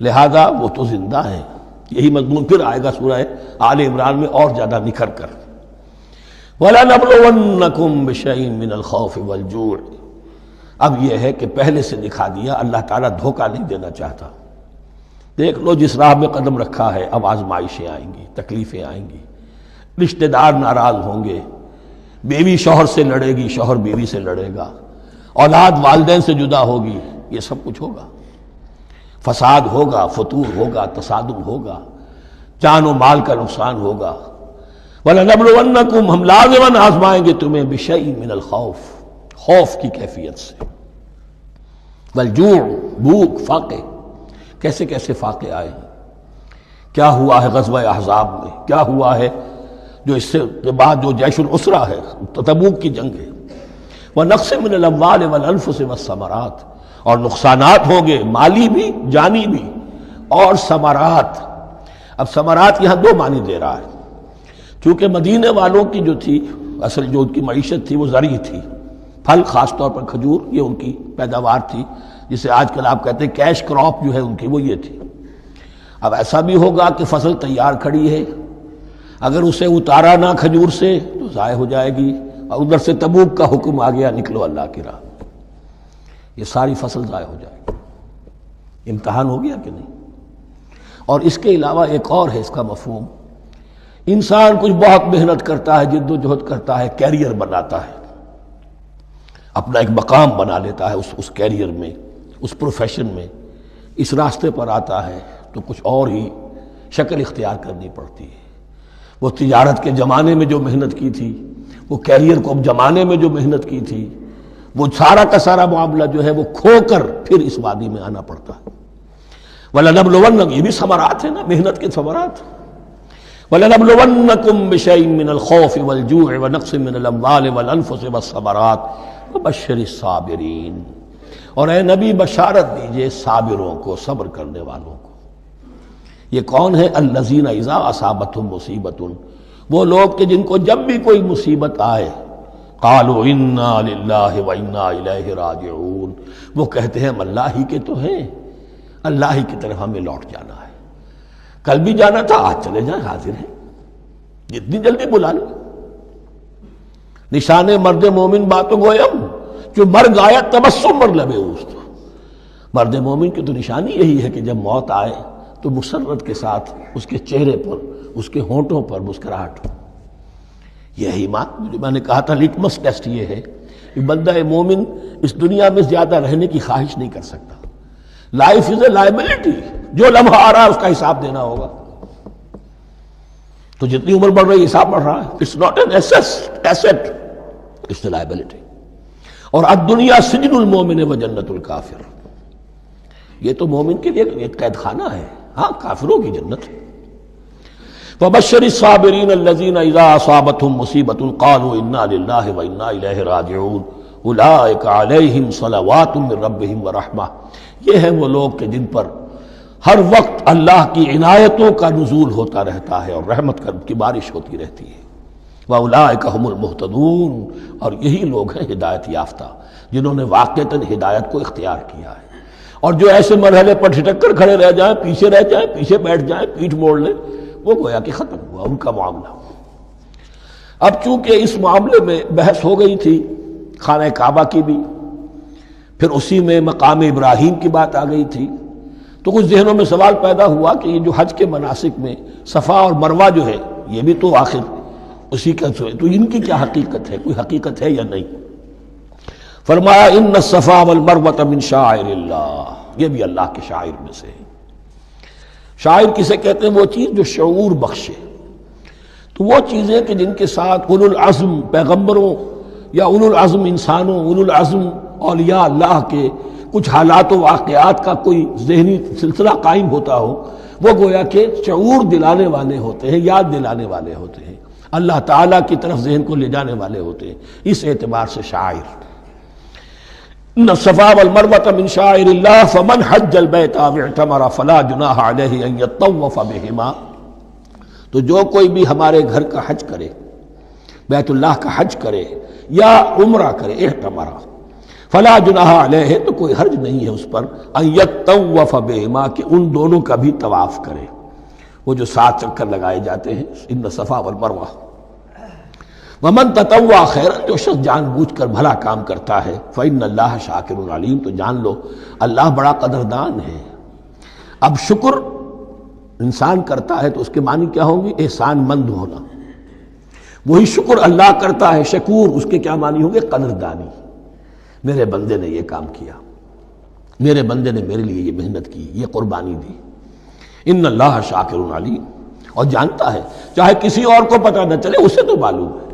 لہذا وہ تو زندہ ہیں۔ یہی مضمون پھر آئے گا سورہ آل عمران میں اور زیادہ نکھر کر، وَلَنَبْلُوَنَّكُمْ بِشَيْءٍ مِّنَ الْخَوْفِ وَالْجُوعِ۔ اب یہ ہے کہ پہلے سے دکھا دیا، اللہ تعالیٰ دھوکہ نہیں دینا چاہتا۔ دیکھ لو جس راہ میں قدم رکھا ہے اب آزمائشیں آئیں گی، تکلیفیں آئیں گی، رشتہ دار ناراض ہوں گے، بیوی شوہر سے لڑے گی، شوہر بیوی سے لڑے گا، اولاد والدین سے جدا ہوگی، یہ سب کچھ ہوگا، فساد ہوگا، فتور ہوگا، تصادم ہوگا، جان و مال کا نقصان ہوگا۔ وَلَنَبْلُوَنَّكُمْ، ہم لازماً آزمائیں گے تمہیں، بِشَيْءٍ مِّنَ الْخَوْفِ، خوف کی کیفیت سے، وَالْجُوعِ، بھوک، فاقے، کیسے کیسے فاقے آئے ہیں، کیا ہوا ہے غزوہ احزاب میں، کیا ہوا ہے جو اس سے بعد جو جیش العسرہ ہے، تبوک کی جنگ ہے، وَنَقْصٍ مِّنَ الْأَمْوَالِ وَالْأَنفُسِ وَالثَّمَرَاتِ، اور نقصانات ہوں گے مالی بھی جانی بھی، اور ثمرات۔ اب ثمرات یہاں دو معنی دے رہا ہے، چونکہ مدینے والوں کی جو تھی اصل جو ان کی معیشت تھی وہ زرعی تھی، پھل، خاص طور پر کھجور، یہ ان کی پیداوار تھی، جسے آج کل آپ کہتے ہیں کیش کراپ جو ہے ان کی، وہ یہ تھی۔ اب ایسا بھی ہوگا کہ فصل تیار کھڑی ہے، اگر اسے اتارا نہ کھجور سے تو ضائع ہو جائے گی، اور ادھر سے تبوک کا حکم آ گیا نکلو اللہ کی راہ، یہ ساری فصل ضائع ہو جائے گی۔ امتحان ہو گیا کہ نہیں؟ اور اس کے علاوہ ایک اور ہے اس کا مفہوم، انسان کچھ بہت محنت کرتا ہے، جد و جہد کرتا ہے، کیریئر بناتا ہے، اپنا ایک مقام بنا لیتا ہے اس کیریئر میں، اس پروفیشن میں، اس راستے پر آتا ہے تو کچھ اور ہی شکل اختیار کرنی پڑتی ہے۔ وہ تجارت کے زمانے میں جو محنت کی تھی، وہ کیریئر کو اب جمانے میں جو محنت کی تھی، وہ سارا کا سارا معاملہ جو ہے وہ کھو کر پھر اس وادی میں آنا پڑتا ہے۔ وَلَنَبْلُوَنَّكُمْ، یہ بھی ثمرات ہیں نا، محنت کے ثمرات۔ وَلَنَبْلُوَنَّكُمْ بِشَيْءٍ مِّنَ الْخَوْفِ وَالْجُوعِ وَنَقْصٍ مِّنَ الْأَمْوَالِ وَالْأَنفُسِ وَالثَّمَرَاتِ وَبَشِّرِ الصَّابِرِينَ، اور اے نبی بشارت دیجئے صابروں کو، صبر کرنے والوں کو۔ یہ کون ہے؟ الذین اذا اصابتہم مصیبۃ، وہ لوگ کہ جن کو جب بھی کوئی مصیبت آئے قالوا انا للہ وانا الیہ راجعون، وہ کہتے ہیں ہم اللہ ہی کے تو ہیں، اللہ ہی کی طرف ہمیں لوٹ جانا ہے، کل بھی جانا تھا، آج چلے جائیں، حاضر ہیں، جتنی جلدی بلا لیں۔ نشان مرد مومن باتوں گویم، جو مرگ آیا تبسم مر لبے اوست، مرد مومن کی تو نشانی یہی ہے کہ جب موت آئے تو مسرت کے ساتھ اس کے چہرے پر، اس کے ہونٹوں پر مسکراہٹ۔ یہ ایمان جو میں نے کہا تھا، لٹمس ٹیسٹ یہ ہے کہ بندہ مومن اس دنیا میں زیادہ رہنے کی خواہش نہیں کر سکتا۔ لائف از اے لائبلٹی، جو لمحہ آ رہا ہے اس کا حساب دینا ہوگا، تو جتنی عمر بڑھ رہی ہے حساب بڑھ رہا ہے۔ It's not an asset, it's a liability. اور الدنیا سجن المومن و جنت الکافر، یہ تو مومن کے لیے ایک قید خانہ ہے، ہاں کافروں کی جنت۔ وَبَشِّرِ الصَّابِرِينَ الَّذِينَ إِذَا أَصَابَتْهُمْ مُصِيبَةٌ قَالُوا إِنَّا لِلَّهِ وَإِنَّا إِلَيْهِ رَاجِعُونَ أُولَٰئِكَ عَلَيْهِمْ صَلَوَاتٌ مِّن رَّبِّهِمْ وَرَحْمَةٌ، یہ ہیں وہ لوگ کہ جن پر ہر وقت اللہ کی عنایتوں کا نزول ہوتا رہتا ہے اور رحمت کی بارش ہوتی رہتی ہے۔ وَأُولَٰئِكَ هُمُ الْمُهْتَدُونَ، اور یہی لوگ ہیں ہدایت یافتہ، جنہوں نے واقعتاً ہدایت کو اختیار کیا ہے۔ اور جو ایسے مرحلے پر ٹھٹک کر کھڑے رہ جائیں، پیچھے رہ جائیں، پیچھے بیٹھ جائیں، پیٹھ موڑ لیں، وہ گویا کہ ختم ہوا ان کا معاملہ۔ اب چونکہ اس معاملے میں بحث ہو گئی تھی خانہ کعبہ کی بھی، پھر اسی میں مقام ابراہیم کی بات آ گئی تھی، تو کچھ ذہنوں میں سوال پیدا ہوا کہ یہ جو حج کے مناسک میں صفا اور مروہ جو ہے، یہ بھی تو آخر اسی کا تو ان کی کیا حقیقت ہے، کوئی حقیقت ہے یا نہیں؟ فرمایا ان الصفا والمروہ من شعائر اللہ، یہ بھی اللہ کے شاعر میں سے ہے۔ شاعر کسے کہتے ہیں؟ وہ چیز جو شعور بخشے، تو وہ چیزیں کہ جن کے ساتھ اولو العزم پیغمبروں یا اولو العزم انسانوں، اولو العزم اولیاء اللہ کے کچھ حالات و واقعات کا کوئی ذہنی سلسلہ قائم ہوتا ہو، وہ گویا کہ شعور دلانے والے ہوتے ہیں، یاد دلانے والے ہوتے ہیں، اللہ تعالیٰ کی طرف ذہن کو لے جانے والے ہوتے ہیں، اس اعتبار سے شاعر۔ ان الصفا والمروہ من شعائر اللہ فمن حج البیت او اعتمر فلا جناح علیہ ان یطوف بہما، تو جو کوئی بھی ہمارے گھر کا حج کرے، بیت اللہ کا حج کرے یا عمرہ کرے، اعتمر، فلا جناح علیہ، تو کوئی حرج نہیں ہے اس پر، ان یطوف بہما، کہ ان دونوں کا بھی طواف کرے، وہ جو 7 چکر لگائے جاتے ہیں، ان الصفا والمروہ۔ ومن تطوع خیرا، جو شخص جان بوجھ کر بھلا کام کرتا ہے، فإن اللہ شاکر علیم، تو جان لو اللہ بڑا قدردان ہے۔ اب شکر انسان کرتا ہے تو اس کے معنی کیا ہوں گے؟ احسان مند ہونا۔ وہی شکر اللہ کرتا ہے شکور، اس کے کیا معنی ہوں گے؟ قدردانی، میرے بندے نے یہ کام کیا، میرے بندے نے میرے لیے یہ محنت کی، یہ قربانی دی۔ ان اللہ شاکر علیم، اور جانتا ہے، چاہے کسی اور کو پتہ نہ چلے، اسے تو معلوم ہے۔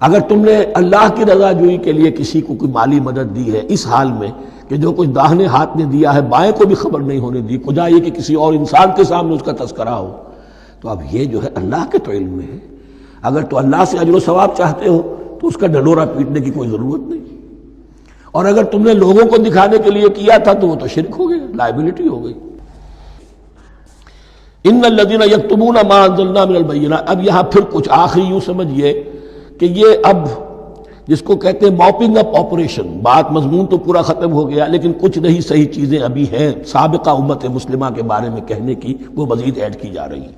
اگر تم نے اللہ کی رضا جوئی کے لیے کسی کو کوئی مالی مدد دی ہے اس حال میں کہ جو کچھ داہنے ہاتھ نے دیا ہے بائیں کو بھی خبر نہیں ہونے دی، خدا یہ کہ کسی اور انسان کے سامنے اس کا تذکرہ ہو، تو اب یہ جو ہے اللہ کے تو علم میں ہے۔ اگر تو اللہ سے اجر و ثواب چاہتے ہو تو اس کا ڈنڈورا پیٹنے کی کوئی ضرورت نہیں، اور اگر تم نے لوگوں کو دکھانے کے لیے کیا تھا تو وہ تو شرک ہو گیا، لائبلٹی ہو گئی۔ ان الذین یکتمون ما انزلنا من البینات، اب یہاں پھر کچھ آخری یوں سمجھیے کہ یہ اب جس کو کہتے ہیں موپنگ اپ آپریشن، بات مضمون تو پورا ختم ہو گیا لیکن کچھ نہیں صحیح چیزیں ابھی ہیں سابقہ امت مسلمہ کے بارے میں کہنے کی، وہ مزید ایڈ کی جا رہی ہیں۔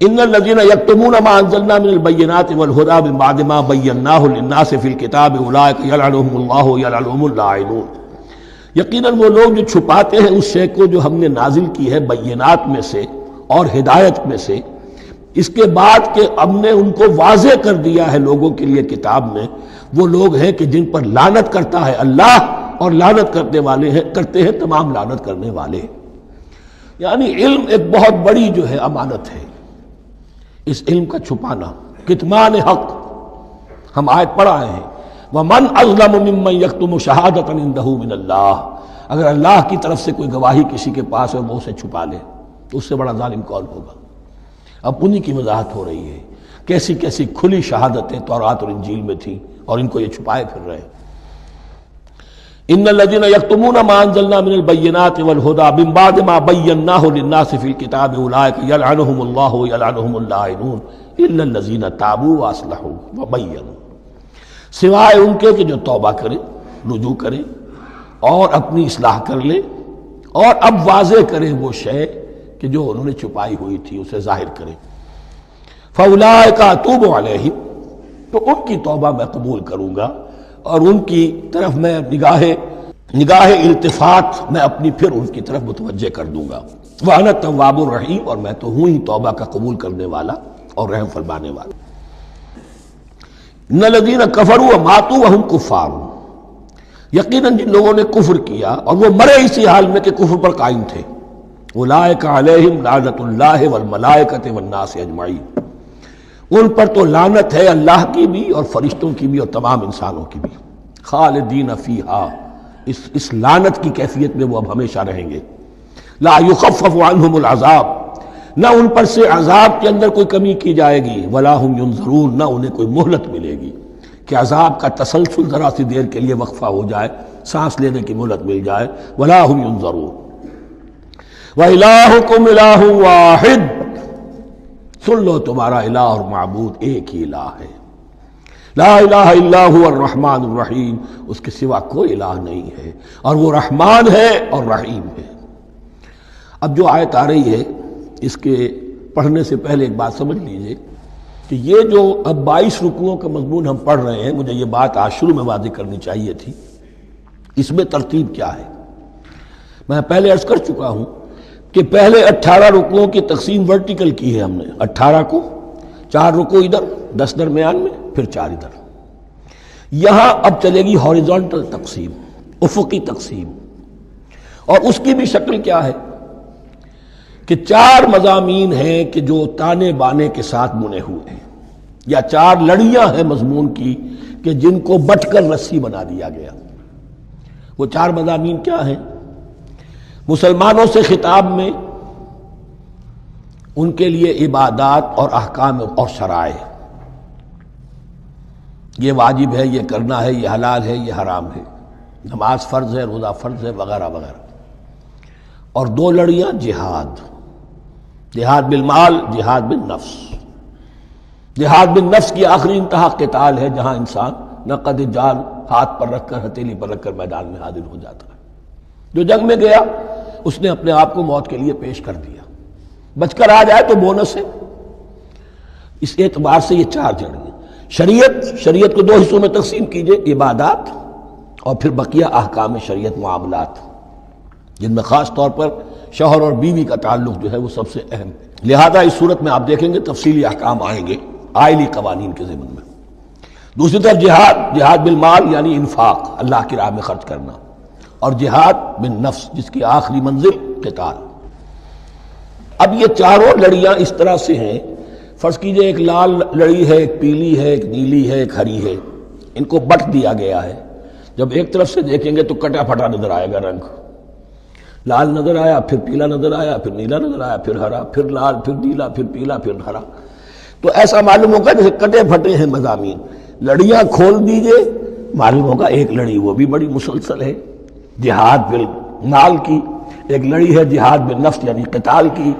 ان الذین یکتمون ما انزلنا من البینات والہدی من بعد ما بیناہ للناس فی الکتاب اولئک یلعنهم اللہ یلعنهم اللاعنون، یقیناً وہ لوگ جو چھپاتے ہیں اس شے کو جو ہم نے نازل کی ہے بینات میں سے اور ہدایت میں سے، اس کے بعد کہ ہم نے ان کو واضح کر دیا ہے لوگوں کے لیے کتاب میں، وہ لوگ ہیں کہ جن پر لعنت کرتا ہے اللہ، اور لعنت کرتے ہیں تمام لعنت کرنے والے۔ یعنی علم ایک بہت بڑی جو ہے امانت ہے، اس علم کا چھپانا، کتمان حق، ہم آیت پڑھ آئے ہیں وَمَنْ أَظْلَمُ مِمَّنْ يَكْتُمُ شَهَادَةً عِنْدَهُ مِنَ اللَّهِ، اگر اللہ کی طرف سے کوئی گواہی کسی کے پاس ہے وہ اسے چھپا لے تو اس سے بڑا ظالم کون ہوگا؟ اب انہی کی وضاحت ہو رہی ہے، کیسی کیسی کھلی شہادتیں تورات اور انجیل میں تھیں اور ان کو یہ چھپائے پھر رہے ہیں۔ ان الذين يكتمون ما انزلنا من البينات والهدى من بعد ما بيناه للناس في الكتاب اولئك يلعنهم الله ويلعنهم اللاعنون الا الذين تابوا واصلحوا وبينوا، سوائے ان کے کہ جو توبہ کرے، رجوع کرے اور اپنی اصلاح کر لے اور اب واضح کرے وہ شے کہ جو انہوں نے چھپائی ہوئی تھی اسے ظاہر کرے۔ فاولئک اتوب علیہم، تو ان کی توبہ میں قبول کروں گا اور ان کی طرف میں نگاہ التفات میں اپنی پھر ان کی طرف متوجہ کر دوں گا۔ وَأَنَا التَّوَّابُ الرَّحِيمُ، اور میں تو ہوں ہی توبہ کا قبول کرنے والا اور رحم فرمانے والا۔ إِنَّ الَّذِينَ كَفَرُوا وَمَاتُوا وَهُمْ كُفَّارٌ، یقیناً جن لوگوں نے کفر کیا اور وہ مرے اسی حال میں کہ کفر پر قائم تھے، أُولَٰئِكَ عَلَيْهِمْ لَعْنَةُ اللَّهِ وَالْمَلَائِكَةِ وَالنَّاسِ أَجْمَعِينَ، ان پر تو لعنت ہے اللہ کی بھی اور فرشتوں کی بھی اور تمام انسانوں کی بھی، خالدین فیہا، اس لعنت کی کیفیت میں وہ اب ہمیشہ رہیں گے۔ لا یخفف عنہم العذاب، نہ ان پر سے عذاب کے اندر کوئی کمی کی جائے گی، ولا ہم ینظرون، نہ انہیں کوئی مہلت ملے گی کہ عذاب کا تسلسل ذرا سی دیر کے لیے وقفہ ہو جائے، سانس لینے کی مہلت مل جائے، ولا ہم ینظرون۔ وَإِلَٰهُكُمْ إِلَٰهٌ وَاحِدٌ، سن لو تمہارا الہ اور معبود ایک ہی الہ ہے، لا الہ الا هو الرحمن الرحیم، اس کے سوا کوئی الہ نہیں ہے اور وہ رحمان ہے اور رحیم ہے۔ اب جو آیت آ رہی ہے اس کے پڑھنے سے پہلے ایک بات سمجھ لیجئے کہ یہ جو اب 22 رکوعوں کا مضمون ہم پڑھ رہے ہیں، مجھے یہ بات آج شروع میں واضح کرنی چاہیے تھی، اس میں ترتیب کیا ہے۔ میں پہلے عرض کر چکا ہوں کہ پہلے 18 رکوعوں کی تقسیم ورٹیکل کی ہے ہم نے، 18 کو 4 رکوع ادھر، 10 درمیان میں، پھر 4 ادھر۔ یہاں اب چلے گی ہاریزونٹل تقسیم، افقی تقسیم، اور اس کی بھی شکل کیا ہے کہ 4 مضامین ہیں کہ جو تانے بانے کے ساتھ بنے ہوئے ہیں، یا 4 لڑیاں ہیں مضمون کی کہ جن کو بٹ کر رسی بنا دیا گیا۔ وہ 4 مضامین کیا ہیں؟ مسلمانوں سے خطاب میں ان کے لیے عبادات اور احکام اور شرائع، یہ واجب ہے، یہ کرنا ہے، یہ حلال ہے، یہ حرام ہے، نماز فرض ہے، روزہ فرض ہے، وغیرہ وغیرہ۔ اور 2 لڑیاں جہاد، جہاد بالمال، جہاد بالنفس۔ جہاد بالنفس کی آخری انتہا قتال ہے، جہاں انسان نقد جان ہاتھ پر رکھ کر، ہتھیلی پر رکھ کر میدان میں حاضر ہو جاتا ہے۔ جو جنگ میں گیا اس نے اپنے آپ کو موت کے لیے پیش کر دیا، بچ کر آ جائے تو بونس ہے۔ اس اعتبار سے یہ 4 جڑیں۔ شریعت کو 2 حصوں میں تقسیم کیجئے، عبادات اور پھر بقیہ احکام شریعت، معاملات، جن میں خاص طور پر شوہر اور بیوی کا تعلق جو ہے وہ سب سے اہم ہے۔ لہذا اس صورت میں آپ دیکھیں گے تفصیلی احکام آئیں گے آئلی قوانین کے ضمن میں۔ دوسری طرف جہاد بالمال یعنی انفاق، اللہ کی راہ میں خرچ کرنا، اور جہاد بالنفس جس کی آخری منزل قتال۔ اب یہ 4 لڑیاں اس طرح سے ہیں، فرض کیجئے ایک لال لڑی ہے، ایک پیلی ہے، ایک نیلی ہے، ایک ہری ہے، ان کو بٹ دیا گیا ہے۔ جب ایک طرف سے دیکھیں گے تو کٹا پھٹا نظر آئے گا، رنگ لال نظر آیا، پھر پیلا نظر آیا، پھر نیلا نظر آیا، پھر ہرا، پھر لال، پھر نیلا، پھر پیلا، پھر ہرا۔ تو ایسا معلوم ہوگا جیسے کٹے پھٹے ہیں مضامین۔ لڑیاں کھول دیجئے، معلوم ہوگا ایک لڑی وہ بھی بڑی مسلسل ہے، جہاد بالمال کی، ایک لڑی ہے جہاد بالنفس یعنی قتال کی،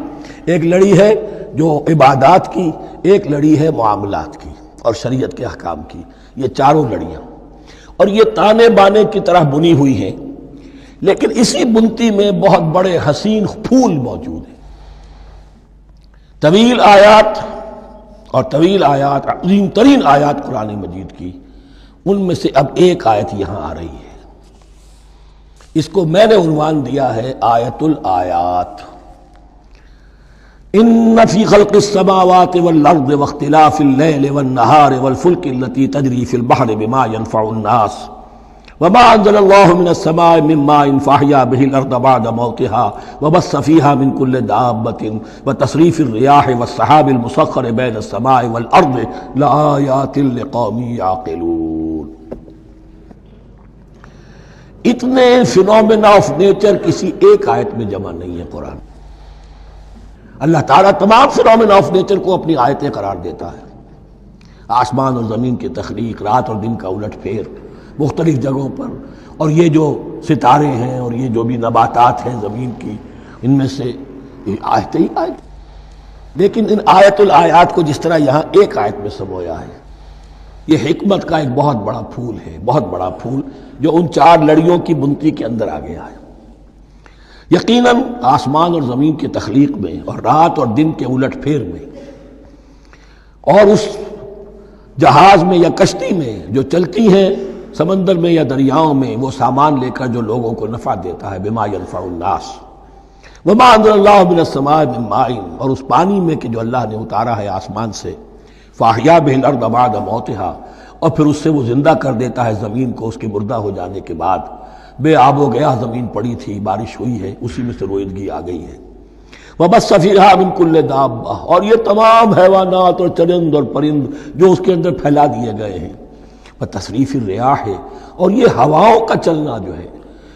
ایک لڑی ہے جو عبادات کی، ایک لڑی ہے معاملات کی اور شریعت کے احکام کی۔ یہ 4 لڑیاں، اور یہ تانے بانے کی طرح بنی ہوئی ہیں، لیکن اسی بنتی میں بہت بڑے حسین پھول موجود ہیں۔ طویل آیات، عظیم ترین آیات قرآن مجید کی، ان میں سے اب ایک آیت یہاں آ رہی ہے، اس کو میں نے عنوان دیا ہے آیت الآیات۔ ان فی خلق السماوات والارض واختلاف اللیل والنہار والفلک التی تجری فی البحر بما ينفع الناس وما انزل اللہ من السماء من ماء فاحیا به الارض بعد موتها وبث فیہا من کل دابۃ وتصریف الریاح والسحاب المسخر بین السماء والارض لآیات لقوم یعقلون۔ اتنے فینومینا آف نیچر کسی ایک آیت میں جمع نہیں ہے قرآن۔ اللہ تعالیٰ تمام فینومینا آف نیچر کو اپنی آیتیں قرار دیتا ہے، آسمان اور زمین کی تخلیق، رات اور دن کا الٹ پھیر مختلف جگہوں پر، اور یہ جو ستارے ہیں اور یہ جو بھی نباتات ہیں زمین کی، ان میں سے آیتیں ہی آیت۔ لیکن ان آیت الآیات کو جس طرح یہاں ایک آیت میں سمویا ہے، یہ حکمت کا ایک بہت بڑا پھول ہے، بہت بڑا پھول جو ان چار لڑیوں کی بنتی کے اندر آ گیا ہے۔ یقیناً آسمان اور زمین کی تخلیق میں اور رات اور دن کے الٹ پھیر میں اور اس جہاز میں یا کشتی میں جو چلتی ہیں سمندر میں یا دریاؤں میں، وہ سامان لے کر جو لوگوں کو نفع دیتا ہے، بما ينفع الناس وما انزل اللہ من السماء من ماء، اور اس پانی میں کہ جو اللہ نے اتارا ہے آسمان سے، فاحیا به الارض بعد موتها، اور پھر اس سے وہ زندہ کر دیتا ہے زمین کو اس کے مردہ ہو جانے کے بعد۔ بے آب و گیا زمین پڑی تھی، بارش ہوئی ہے، اسی میں سے روئیدگی آ گئی ہے۔ وبث فیہا من کل دابہ، اور یہ تمام حیوانات اور چرند اور پرند جو اس کے اندر پھیلا دیے گئے ہیں۔ وتصریف الریاح، اور یہ ہواؤں کا چلنا جو ہے،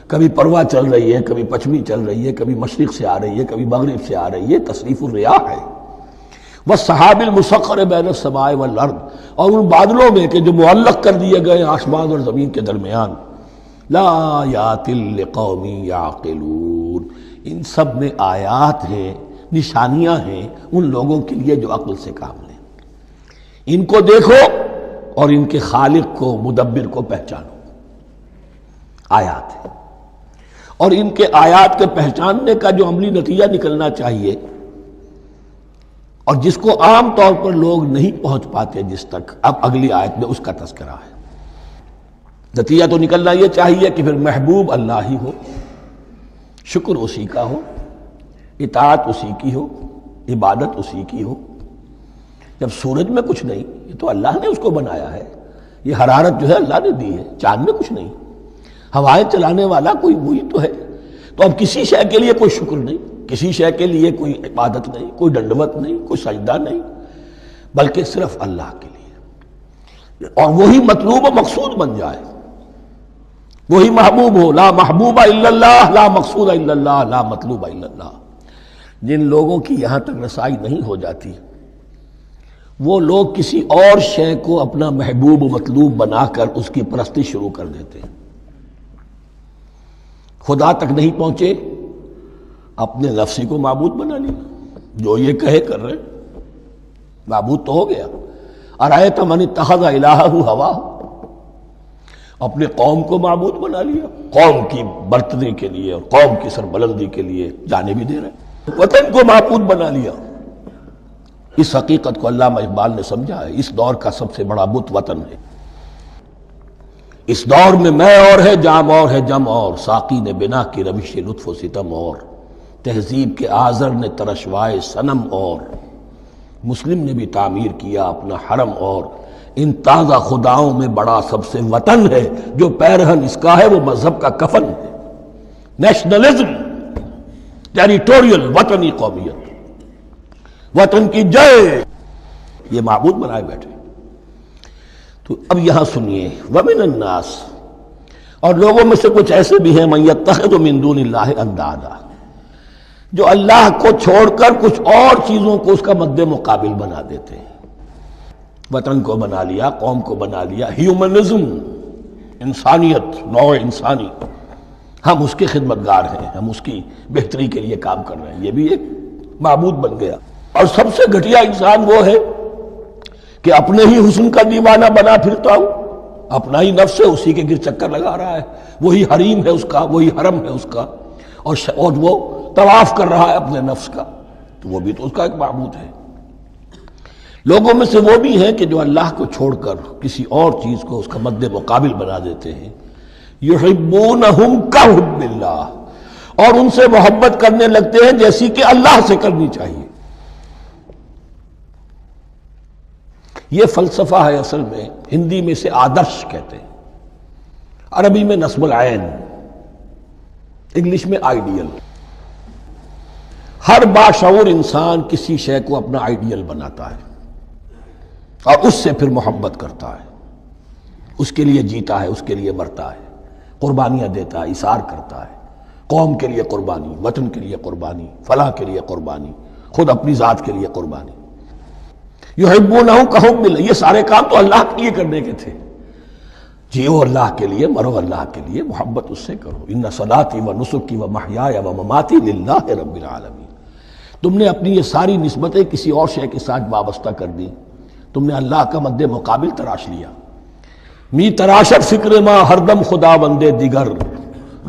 کبھی پروا چل رہی ہے، کبھی پچھمی چل رہی ہے، کبھی مشرق سے آ رہی ہے، کبھی مغرب سے آ رہی ہے، تصریف الریاح ہے۔ والسحاب المسخر بین السماء والارض، اور ان بادلوں میں کہ جو معلق کر دیے گئے آسمان اور زمین کے درمیان۔ لآیات لقوم یعقلون، ان سب میں آیات ہیں، نشانیاں ہیں ان لوگوں کے لیے جو عقل سے کام لیں۔ ان کو دیکھو اور ان کے خالق کو، مدبر کو پہچانو۔ آیات ہے، اور ان کے آیات کے پہچاننے کا جو عملی نتیجہ نکلنا چاہیے، اور جس کو عام طور پر لوگ نہیں پہنچ پاتے جس تک، اب اگلی آیت میں اس کا تذکرہ ہے۔ نتیجہ تو نکلنا یہ چاہیے کہ پھر محبوب اللہ ہی ہو، شکر اسی کا ہو، اطاعت اسی کی ہو، عبادت اسی کی ہو۔ جب سورج میں کچھ نہیں، یہ تو اللہ نے اس کو بنایا ہے، یہ حرارت جو ہے اللہ نے دی ہے، چاند میں کچھ نہیں، ہوائیں چلانے والا کوئی وہی تو ہے، تو اب کسی شے کے لیے کوئی شکر نہیں، کسی شے کے لیے کوئی عبادت نہیں، کوئی ڈنڈوت نہیں، کوئی سجدہ نہیں، بلکہ صرف اللہ کے لیے، اور وہی مطلوب و مقصود بن جائے، وہی محبوب ہو۔ لا محبوب الا اللہ، لا مقصود الا اللہ، لا مطلوب الا اللہ۔ جن لوگوں کی یہاں تک رسائی نہیں ہو جاتی، وہ لوگ کسی اور شے کو اپنا محبوب و مطلوب بنا کر اس کی پرستی شروع کر دیتے ہیں۔ خدا تک نہیں پہنچے، اپنے نفسی کو معبود بنا لیا، جو یہ کہے کر رہے، معبود تو ہو گیا۔ ارأیت من اتخذ الہہ ہواہ، اپنے قوم کو معبود بنا لیا، قوم کی برتری کے لیے اور قوم کی سربلندی کے لیے جانے بھی دے رہے، وطن کو معبود بنا لیا۔ اس حقیقت کو علامہ اقبال نے سمجھا ہے، اس دور کا سب سے بڑا بت وطن ہے۔ اس دور میں میں اور ہے، جام اور ہے، جم اور، ساقی نے بنا کی روش لطف و ستم اور، تہذیب کے آزر نے ترشوائے صنم اور، مسلم نے بھی تعمیر کیا اپنا حرم اور، ان تازہ خداؤں میں بڑا سب سے وطن ہے، جو پیرہن اس کا ہے وہ مذہب کا کفن ہے۔ نیشنلزم، ٹیریٹوریل، وطنی قومیت، وطن کی جے، یہ معبود بنائے بیٹھے۔ تو اب یہاں سنیے، ومن الناس، اور لوگوں میں سے کچھ ایسے بھی ہیں، من یتخذ من دون اللہ اندادا، جو اللہ کو چھوڑ کر کچھ اور چیزوں کو اس کا مد مقابل بنا دیتے ہیں۔ وطن کو بنا لیا، قوم کو بنا لیا، ہیومنزم، انسانیت، نوع انسانی، ہم اس کے خدمتگار ہیں، ہم اس کی بہتری کے لیے کام کر رہے ہیں، یہ بھی ایک معبود بن گیا۔ اور سب سے گھٹیا انسان وہ ہے کہ اپنے ہی حسن کا دیوانہ بنا پھرتا ہوں، اپنا ہی نفس ہے، اسی کے گر چکر لگا رہا ہے، وہی حریم ہے اس کا، وہی حرم ہے اس کا، اور وہ طواف کر رہا ہے اپنے نفس کا، تو وہ بھی تو اس کا ایک معبود ہے۔ لوگوں میں سے وہ بھی ہیں کہ جو اللہ کو چھوڑ کر کسی اور چیز کو اس کا مد مقابل بنا دیتے ہیں۔ یحبونہم کحب اللہ، اور ان سے محبت کرنے لگتے ہیں جیسی کہ اللہ سے کرنی چاہیے۔ یہ فلسفہ ہے اصل میں، ہندی میں سے آدرش کہتے ہیں، عربی میں نصب العین، انگلش میں آئیڈیل۔ ہر باشعور انسان کسی شے کو اپنا آئیڈیل بناتا ہے اور اس سے پھر محبت کرتا ہے، اس کے لیے جیتا ہے، اس کے لیے مرتا ہے۔ قربانیاں دیتا ہے، ایثار کرتا ہے، قوم کے لیے قربانی، وطن کے لیے قربانی، فلاح کے لیے قربانی، خود اپنی ذات کے لیے قربانی۔ یحبونہ کحب اللہ، یہ سارے کام تو اللہ کے لیے کرنے کے تھے۔ جیو اللہ کے لیے، مرو اللہ کے لیے، محبت اس سے کرو۔ ان صلاتی و نسکی و محیای و مماتی للہ رب العالمین۔ تم نے اپنی یہ ساری نسبتیں کسی اور شے کے ساتھ وابستہ کر دی، تم نے اللہ کا مد مقابل تراش لیا۔ می تراشت فکر ما ہر دم خدا بندے دیگر،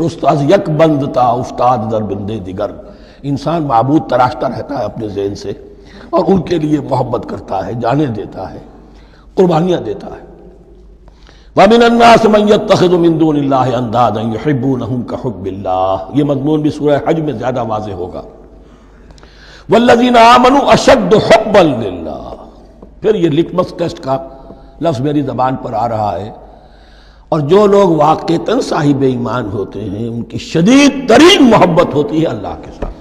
رست از یک بند تا افتاد در بندے دیگر۔ انسان معبود تراشتا رہتا ہے اپنے ذہن سے، اور ان کے لیے محبت کرتا ہے، جانیں دیتا ہے، قربانیاں دیتا ہے۔ وَمِنَ النَّاسِ مَن يَتَّخِذُ مِن دُونِ اللَّهِ أَندَادًا يُحِبُّونَهُمْ كَحُبِّ اللَّهِ، یہ مضمون بھی سورہ حج میں زیادہ واضح ہوگا۔ وَالَّذِينَ آمَنُوا أَشَدُّ حُبًّا لِلَّهِ، پھر یہ لٹمس ٹیسٹ کا لفظ میری زبان پر آ رہا ہے، اور جو لوگ واقعتاً صاحب ایمان ہوتے ہیں ان کی شدید ترین محبت ہوتی ہے اللہ کے ساتھ۔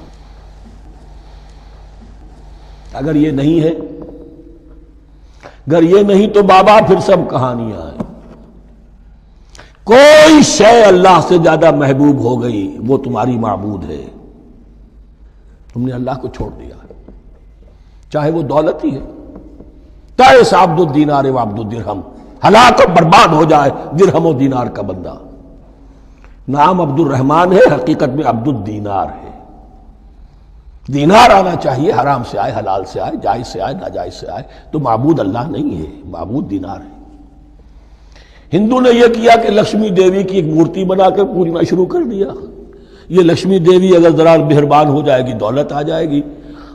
اگر یہ نہیں ہے، اگر یہ نہیں تو بابا پھر سب کہانیاں ہیں۔ کوئی شے اللہ سے زیادہ محبوب ہو گئی وہ تمہاری معبود ہے، تم نے اللہ کو چھوڑ دیا، چاہے وہ دولت ہی ہے، چاہے عبد الدینار و عبد الدرہم، ہلاک اور برباد ہو جائے درہم و دینار کا بندہ۔ نام عبد الرحمن ہے، حقیقت میں عبد الدینار ہے۔ دینار آنا چاہیے، حرام سے آئے، حلال سے آئے، جائز سے آئے، ناجائز سے آئے، تو معبود اللہ نہیں ہے، معبود دینار ہے۔ ہندو نے یہ کیا کہ لکشمی دیوی کی ایک مورتی بنا کر پوجنا شروع کر دیا، یہ لکشمی دیوی اگر ذرا مہربان ہو جائے گی دولت آ جائے گی۔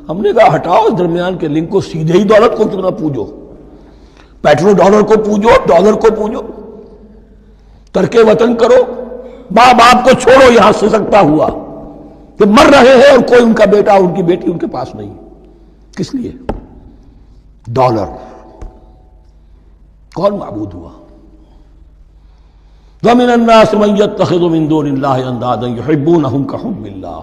ہم نے کہا ہٹاؤ اس درمیان کے لنک کو، سیدھے ہی دولت کو کیوں نہ پوجو، پیٹرو ڈالر کو پوجو، ڈالر کو پوجو، ترک وطن کرو، ماں باپ کو چھوڑو یہاں سے سکتا ہوا کہ مر رہے ہیں اور کوئی ان کا بیٹا ان کی بیٹی ان کے پاس نہیں، کس لیے؟ ڈالر۔ کون معبود ہوا؟ وَمِنَ النَّاسِ مَن يَتَّخِذُ مِن دُونِ اللَّهِ أَندَادًا يُحِبُّونَهُمْ كَحُبِّ اللَّهِ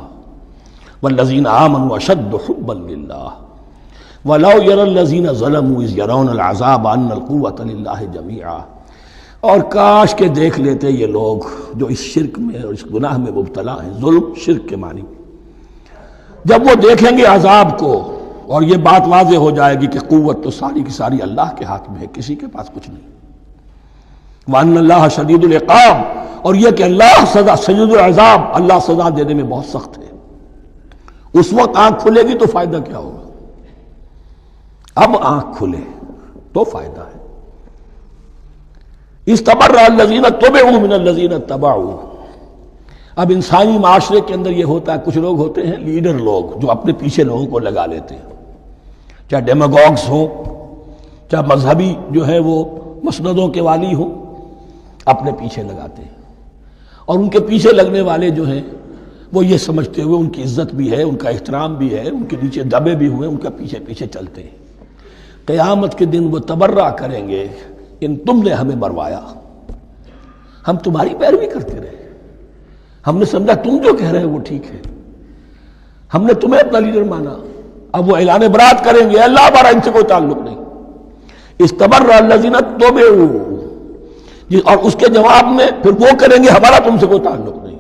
وَالَّذِينَ آمَنُوا أَشَدُّ حُبًّا لِلَّهِ وَلَوْ يَرَى الَّذِينَ ظَلَمُوا إِذْ يَرَوْنَ الْعَذَابَ أَنَّ الْقُوَّةَ لِلَّهِ جَمِيعًا، اور کاش کہ دیکھ لیتے یہ لوگ جو اس شرک میں اور اس گناہ میں مبتلا ہیں، ظلم شرک کے معنی، جب وہ دیکھیں گے عذاب کو اور یہ بات واضح ہو جائے گی کہ قوت تو ساری کی ساری اللہ کے ہاتھ میں ہے، کسی کے پاس کچھ نہیں۔ وَأَنَّ اللَّهَ شَدِيدُ الْعِقَابِ، اور یہ کہ اللہ سزا شدید العذاب، اللہ سزا دینے میں بہت سخت ہے۔ اس وقت آنکھ کھلے گی تو فائدہ کیا ہوگا؟ اب آنکھ کھلے تو فائدہ ہے۔ اِسْتَبَرَّأَ الَّذِينَ اتُّبِعُوا مِنَ الَّذِينَ اتَّبَعُوا، اب انسانی معاشرے کے اندر یہ ہوتا ہے، کچھ لوگ ہوتے ہیں لیڈر لوگ جو اپنے پیچھے لوگوں کو لگا لیتے ہیں، چاہے ڈیماگوگز ہوں، چاہے مذہبی جو ہے وہ مسندوں کے والی ہوں، اپنے پیچھے لگاتے ہیں، اور ان کے پیچھے لگنے والے جو ہیں وہ یہ سمجھتے ہوئے ان کی عزت بھی ہے، ان کا احترام بھی ہے، ان کے نیچے دبے بھی ہوئے، ان کا پیچھے پیچھے چلتے ہیں۔ قیامت کے دن وہ تبرہ کریں گے ان تم نے ہمیں مروایا، ہم تمہاری پیروی کرتے رہے، ہم نے سمجھا تم جو کہہ رہے ہیں وہ ٹھیک ہے، ہم نے تمہیں اپنا لیڈر مانا۔ اب وہ اعلان برات کریں گے، اللہ ہمارا ان سے کوئی تعلق نہیں۔ استبرأ الذین اتبعوا، اور اس کے جواب میں پھر وہ کریں گے ہمارا تم سے کوئی تعلق نہیں۔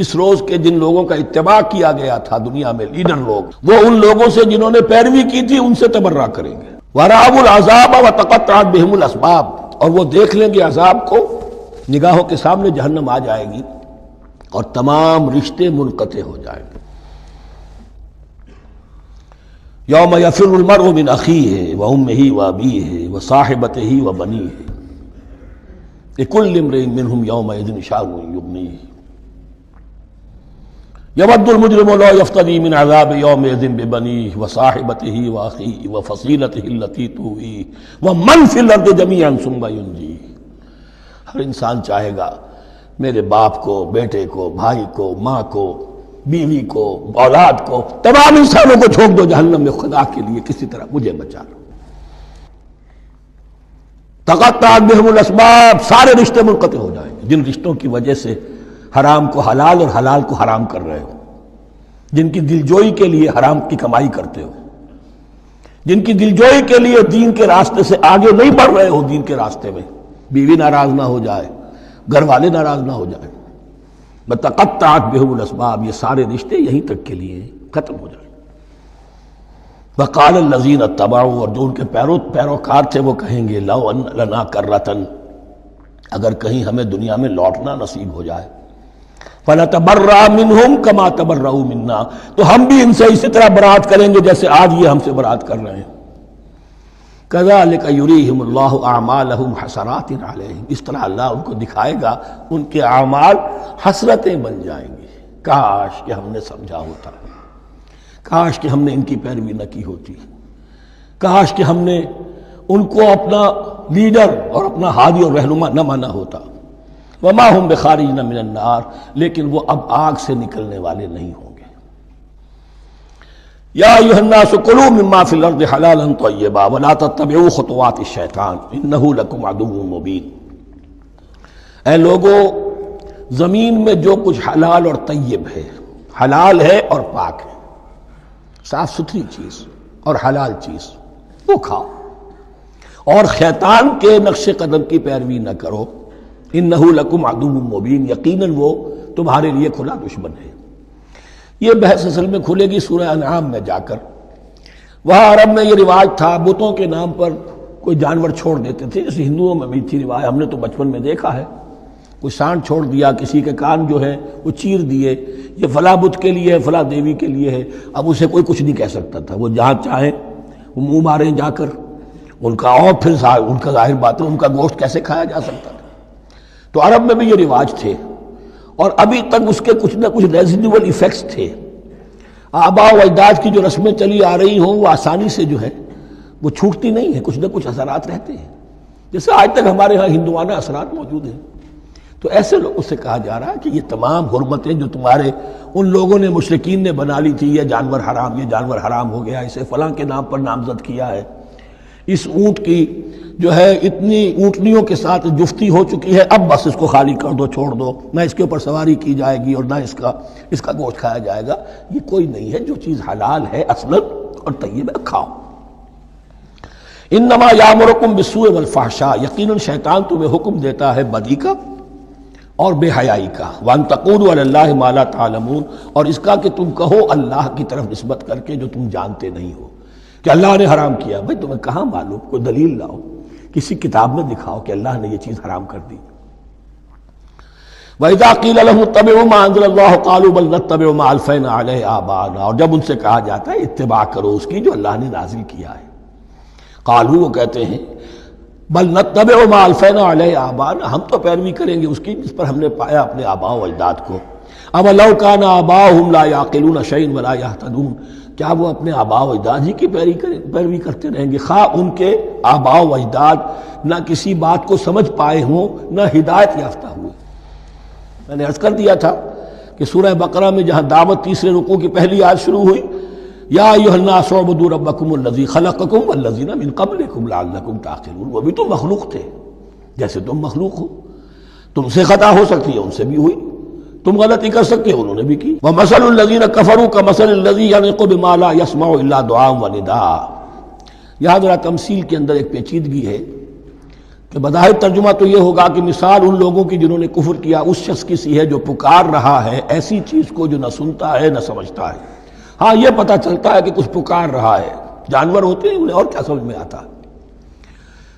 اس روز کے جن لوگوں کا اتباع کیا گیا تھا دنیا میں، لیڈر لوگ، وہ ان لوگوں سے جنہوں نے پیروی کی تھی ان سے تبرہ کریں گے۔ وَرَأَوُا الْعَذَابَ وَتَقَطَّعَتْ بِهِمُ الْأَسْبَابُ، اور وہ دیکھ لیں گے عذاب کو، نگاہوں کے سامنے جہنم آ جائے گی اور تمام رشتے منقطع ہو جائیں گے۔ یوم یفر المرء من اخیہ وامہ وابیہ وصاحبتہ وبنیہ لکل امرئ منہم یومئذ شأن یغنیہ یود المجرم لا یفتدی من عذاب یومئذ ببنیہ وصاحبتہ واخیہ وفصیلتہ التی تؤویہ ومن فی الارض جمیعا ثم ینجیہ، ہر انسان چاہے گا میرے باپ کو، بیٹے کو، بھائی کو، ماں کو، بیوی کو، اولاد کو، تمام انسانوں کو جھونک دو جہنم میں، خدا کے لیے کسی طرح مجھے بچا لو۔ تقطعت بہم الاسباب، سارے رشتے منقطع ہو جائیں گے، جن رشتوں کی وجہ سے حرام کو حلال اور حلال کو حرام کر رہے ہو، جن کی دلجوئی کے لیے حرام کی کمائی کرتے ہو، جن کی دلجوئی کے لیے دین کے راستے سے آگے نہیں بڑھ رہے ہو، دین کے راستے میں بیوی ناراض نہ ہو جائے، گھر والے ناراض نہ ہو جائیں. بتقطعت بهم الاسباب، یہ سارے رشتے یہیں تک کے لیے ختم ہو جائیں. وقال الذین اتبعوا، اور جو ان کے پیروکار تھے وہ کہیں گے لو ان لنا کرۃ، اگر کہیں ہمیں دنیا میں لوٹنا نصیب ہو جائے، فنتبرأ منہم کما تبرؤوا منا، تو ہم بھی ان سے اسی طرح برات کریں گے جیسے آج یہ ہم سے برات کر رہے ہیں. کذالک یریہم اللہ اعمالہم حسرات علیہم، اس طرح اللہ ان کو دکھائے گا ان کے اعمال حسرتیں بن جائیں گے. کاش کہ ہم نے سمجھا ہوتا، کاش کہ ہم نے ان کی پیروی نہ کی ہوتی، کاش کہ ہم نے ان کو اپنا لیڈر اور اپنا ہادی اور رہنما نہ مانا ہوتا. وما ہم بخارجین من النار، لیکن وہ اب آگ سے نکلنے والے نہیں ہوں گے. یا ایھا الناس کلوا مما فی الارض حلالا طیبا ولا تتبعوا خطوات الشیطان انہ لکم عدو مبین. اے لوگو، زمین میں جو کچھ حلال اور طیب ہے، حلال ہے اور پاک ہے، صاف ستھری چیز اور حلال چیز، وہ کھاؤ، اور شیطان کے نقش قدم کی پیروی نہ کرو. انہ لکم عدو مبین، یقیناً وہ تمہارے لیے کھلا دشمن ہے. یہ بحث اصل میں کھلے گی سورہ انعام میں جا کر. وہاں عرب میں یہ رواج تھا، بتوں کے نام پر کوئی جانور چھوڑ دیتے تھے، جیسے ہندوؤں میں بھی تھی رواج، ہم نے تو بچپن میں دیکھا ہے. کوئی سانڈ چھوڑ دیا، کسی کے کان جو ہے وہ چیر دیے، یہ فلاں بت کے لیے ہے، فلاں دیوی کے لیے ہے. اب اسے کوئی کچھ نہیں کہہ سکتا تھا، وہ جہاں چاہیں وہ منہ ماریں جا کر ان کا، اور پھر ان کا ظاہر بات ہے ان کا گوشت کیسے کھایا جا سکتا تھا. تو عرب میں بھی یہ رواج تھے، اور ابھی تک اس کے کچھ نہ کچھ ریزیڈول ایفیکٹس تھے. آباء و اجداد کی جو رسمیں چلی آ رہی ہوں وہ آسانی سے جو ہے وہ چھوٹتی نہیں ہے، کچھ نہ کچھ اثرات رہتے ہیں، جیسے آج تک ہمارے ہاں ہندوانہ اثرات موجود ہیں. تو ایسے لوگوں سے کہا جا رہا ہے کہ یہ تمام حرمتیں جو تمہارے ان لوگوں نے مشرکین نے بنا لی تھی، یہ جانور حرام، یہ جانور حرام ہو گیا، اسے فلاں کے نام پر نامزد کیا ہے، اس اونٹ کی جو ہے اتنی اونٹنیوں کے ساتھ جفتی ہو چکی ہے، اب بس اس کو خالی کر دو، چھوڑ دو، نہ اس کے اوپر سواری کی جائے گی اور نہ اس کا گوشت کھایا جائے گا. یہ کوئی نہیں ہے. جو چیز حلال ہے اصلاً اور طیب ہے، کھاؤ. انما یامرکم بالسوء والفحشاء، یقیناً شیطان تمہیں حکم دیتا ہے بدی کا اور بے حیائی کا. وان تقولوا علی اللہ ما لا تعلمون، اور اس کا کہ تم کہو اللہ کی طرف نسبت کر کے جو تم جانتے نہیں ہو کہ اللہ نے حرام کیا. بھائی تمہیں کہاں معلوم؟ کوئی دلیل لاؤ، کسی کتاب میں دکھاؤ کہ اللہ نے یہ چیز حرام کر دی. وَإِذَا قِيلَ لَهُمُ اتَّبِعُوا مَا أَنزَلَ اللَّهُ قَالُوا بَلْ نَتَّبِعُ مَا أَلْفَيْنَا عَلَيْهِ آبَاءَنَا، اور جب ان سے کہا جاتا ہے اتباع کرو اس کی جو اللہ نے نازل کیا ہے، قالوا، وہ کہتے ہیں بل نتبع ما الفینا علیہ آباءنا، ہم تو پیروی کریں گے اس کی جس پر ہم نے پایا اپنے آباء و اجداد کو. اب لو کان آباؤہم لا یعقلون شیئا ولا یہتدون، کیا وہ اپنے آباء و اجداد ہی کی پیروی کرتے رہیں گے، خواہ ان کے آباء و اجداد نہ کسی بات کو سمجھ پائے ہوں نہ ہدایت یافتہ ہوئے. میں نے عرض کر دیا تھا کہ سورہ بقرہ میں جہاں دعوت تیسرے رکوع کی پہلی آیت شروع ہوئی، یا ایھا الناس اعبدوا ربکم الذی خلقکم والذین من قبلکم لعلکم تعقلون، وہ بھی تو مخلوق تھے جیسے تم مخلوق ہو، تم سے خطا ہو سکتی ہے ان سے بھی ہوئی، تم غلطی کر سکتے ہو انہوں نے بھی کی. ومثل الذین کفروا کمثل الذی ینطق بما لا یسمع الا دعاء ونداء. یہاں ذرا تمثیل کے اندر ایک پیچیدگی ہے کہ بظاہر ترجمہ تو یہ ہوگا کہ مثال ان لوگوں کی جنہوں نے کفر کیا اس شخص کی سی ہے جو پکار رہا ہے ایسی چیز کو جو نہ سنتا ہے نہ سمجھتا ہے. ہاں یہ پتہ چلتا ہے کہ کچھ پکار رہا ہے، جانور ہوتے ہیں انہیں اور کیا سمجھ میں آتا ہے.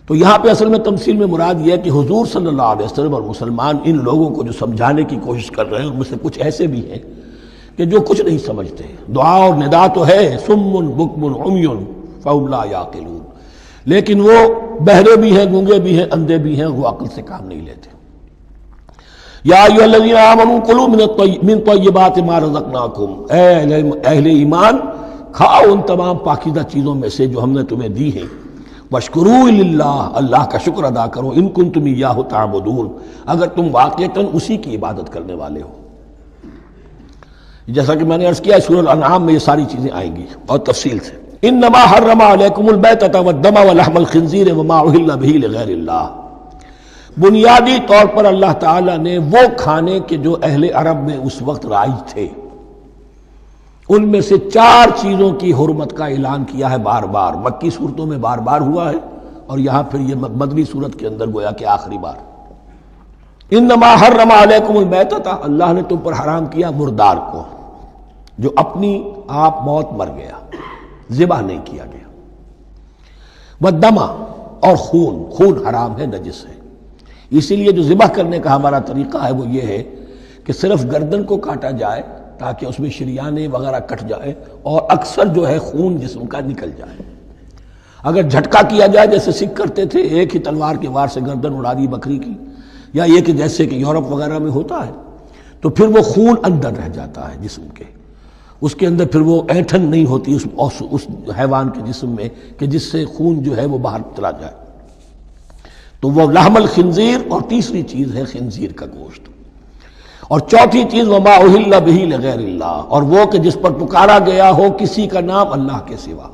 تو یہاں پہ اصل میں تمثیل میں مراد یہ ہے کہ حضور صلی اللہ علیہ وسلم اور مسلمان ان لوگوں کو جو سمجھانے کی کوشش کر رہے ہیں ان میں سے کچھ ایسے بھی ہیں کہ جو کچھ نہیں سمجھتے. دعا اور ندا تو ہے، صم بکم عمی فہم لا یعقلون، لیکن وہ بہرے بھی ہیں، گونگے بھی ہیں، اندھے بھی ہیں، وہ عقل سے کام نہیں لیتے. یا ایھا الذین آمنوا کلوا من طیبات ما رزقناکم، اے اہل ایمان کھاؤ ان تمام پاکیزہ چیزوں میں سے جو ہم نے تمہیں دی ہیں. واشکروا للہ، اللہ کا شکر ادا کرو، ان کنتم ایاہ تعبدون، اگر تم واقعتاً اسی کی عبادت کرنے والے ہو. جیسا کہ میں نے عرض کیا سورہ الانعام میں یہ ساری چیزیں آئیں گی اور تفصیل سے. انما حرم علیکم المیتۃ والدم ولحم الخنزیر وما اہل بہ لغیر اللہ. بنیادی طور پر اللہ تعالیٰ نے وہ کھانے کے جو اہل عرب میں اس وقت رائج تھے ان میں سے 4 چیزوں کی حرمت کا اعلان کیا ہے بار بار. مکی صورتوں میں بار بار ہوا ہے اور یہاں پھر یہ مدنی صورت کے اندر گویا کہ آخری بار. انما حرم علیکم المیتۃ، اللہ نے تم پر حرام کیا مردار کو، جو اپنی آپ موت مر گیا، ذبح نہیں کیا گیا، والدم، اور خون حرام ہے، نجس ہے۔ اسی لیے جو ذبح کرنے کا ہمارا طریقہ ہے وہ یہ ہے کہ صرف گردن کو کاٹا جائے تاکہ اس میں شریانے وغیرہ کٹ جائے اور اکثر جو ہے خون جسم کا نکل جائے۔ اگر جھٹکا کیا جائے جیسے سکھ کرتے تھے، ایک ہی تلوار کے وار سے گردن اڑا دی بکری کی، یا یہ کہ جیسے کہ یورپ وغیرہ میں ہوتا ہے، تو پھر وہ خون اندر رہ جاتا ہے جسم کے، اس کے اندر پھر وہ اینٹھن نہیں ہوتی اس حیوان کے جسم میں کہ جس سے خون جو ہے وہ باہر چلا جائے، تو وہ لحم الخنزیر، اور تیسری چیز ہے خنزیر کا گوشت، اور چوتھی چیز وما اہل بہ لغیر اللہ، اور وہ کہ جس پر پکارا گیا ہو کسی کا نام اللہ کے سوا۔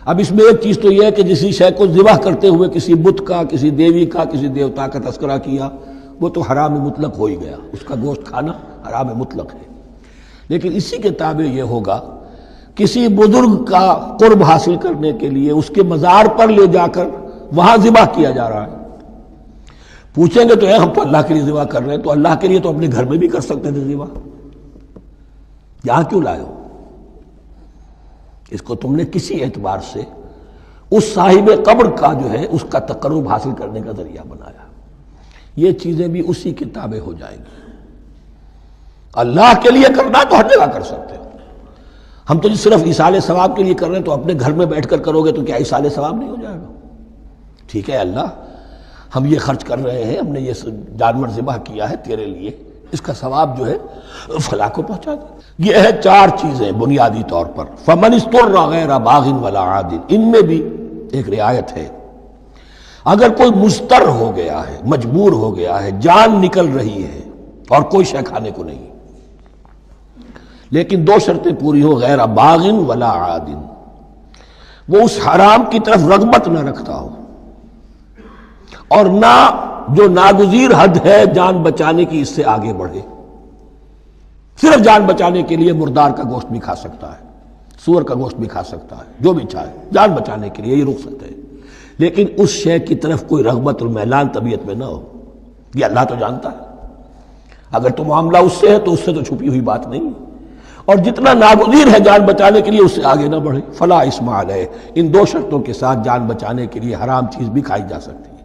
اب اس میں ایک چیز تو یہ ہے کہ جسی شے کو ذبح کرتے ہوئے کسی بت کا، کسی دیوی کا، کسی دیوتا کا تذکرہ کیا، وہ تو حرام مطلق ہو ہی گیا، اس کا گوشت کھانا حرام مطلق ہے۔ لیکن اسی کے تابع یہ ہوگا کسی بزرگ کا قرب حاصل کرنے کے لیے اس کے مزار پر لے جا کر وہاں ذبح کیا جا رہا ہے، پوچھیں گے تو ہم تو اللہ کے لیے ذبح کر رہے ہیں، تو اللہ کے لیے تو اپنے گھر میں بھی کر سکتے تھے ذبح، یہاں کیوں لائے ہو؟ اس کو تم نے کسی اعتبار سے اس صاحب قبر کا جو ہے اس کا تقرب حاصل کرنے کا ذریعہ بنایا۔ یہ چیزیں بھی اسی کے تابع ہو جائیں گی۔ اللہ کے لیے کرنا تو ہر جگہ کر سکتے ہو، ہم تو صرف ایصال ثواب کے لیے کر رہے ہیں، تو اپنے گھر میں بیٹھ کر کرو گے تو کیا ایصال ثواب نہیں ہو جائے گا؟ ٹھیک ہے اللہ، ہم یہ خرچ کر رہے ہیں، ہم نے یہ جانور ذبح کیا ہے تیرے لیے، اس کا ثواب جو ہے فلاں کو پہنچا دے۔ یہ ہے چار چیزیں بنیادی طور پر۔ فمن اضطر غیر باغ ولا عاد، ان میں بھی ایک رعایت ہے، اگر کوئی مضطر ہو گیا ہے، مجبور ہو گیا ہے، جان نکل رہی ہے اور کوئی شے کھانے کو نہیں، لیکن دو شرطیں پوری ہو، غیر باغ ولا عاد، وہ اس حرام کی طرف رغبت نہ رکھتا ہو، اور نہ جو ناگزیر حد ہے جان بچانے کی اس سے آگے بڑھے۔ صرف جان بچانے کے لیے مردار کا گوشت بھی کھا سکتا ہے، سور کا گوشت بھی کھا سکتا ہے، جو بھی چاہے جان بچانے کے لیے یہ رک سکتے ہیں، لیکن اس شے کی طرف کوئی رغبت اور میلان طبیعت میں نہ ہو۔ یہ اللہ تو جانتا ہے، اگر تو معاملہ اس سے ہے تو اس سے تو چھپی ہوئی بات نہیں ہے، اور جتنا ناگزیر ہے جان بچانے کے لیے اس سے آگے نہ بڑھے۔ فلا اسم علیہ، ان دو شرطوں کے ساتھ جان بچانے کے لیے حرام چیز بھی کھائی جا سکتی ہے۔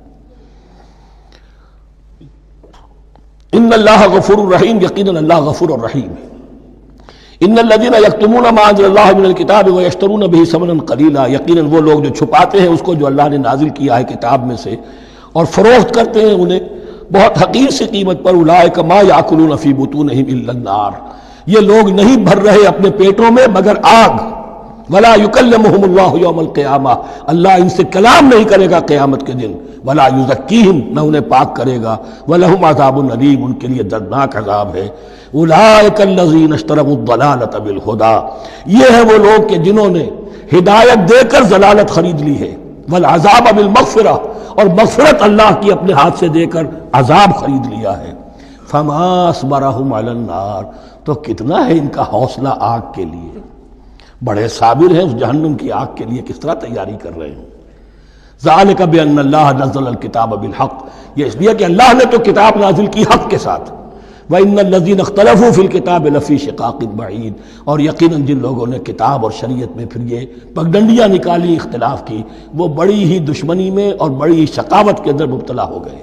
ان اللہ غفور الرحیم، یقیناً اللہ غفور الرحیم ہے۔ ان الذین یکتمون ما انزل اللہ من الکتاب ویشترون بہ ثمنا قلیلا، یقیناً وہ لوگ جو چھپاتے ہیں اس کو جو اللہ نے نازل کیا ہے کتاب میں سے اور فروخت کرتے ہیں انہیں بہت حقیر سی قیمت پر، اولئک ما یاکلون فی بطونہم الا النار، یہ لوگ نہیں بھر رہے اپنے پیٹوں میں مگر آگ۔ ولا یکلمہم اللہ یوم القیامہ، اللہ ان سے کلام نہیں کرے گا قیامت کے دن۔ ولا یزکیہم، نہ انہیں پاک کرے گا۔ ولہم عذاب علیم، ان کے لیے دردناک عذاب ہے۔ اولئک الذین اشتروا الضلالۃ بالہدی، یہ ہیں وہ لوگ کہ جنہوں نے ہدایت دے کر ضلالت خرید لی ہے، والعذاب بالمغفرہ، اور مغفرت اللہ کی اپنے ہاتھ سے دے کر عذاب خرید لیا ہے۔ فما اصبرہم علی النار، تو کتنا ہے ان کا حوصلہ آگ کے لیے، بڑے صابر ہیں اس جہنم کی آگ کے لیے، کس طرح تیاری کر رہے ہیں۔ ذالک بان اللہ نزل الکتاب بالحق، یہ اس لیے کہ اللہ نے تو کتاب نازل کی حق کے ساتھ۔ وان الذین اختلفوا فی الکتاب لفی شقاق بعید، اور یقیناً جن لوگوں نے کتاب اور شریعت میں پھر یہ پگڈنڈیاں نکالی، اختلاف کی، وہ بڑی ہی دشمنی میں اور بڑی ہی شقاوت کے اندر مبتلا ہو گئے۔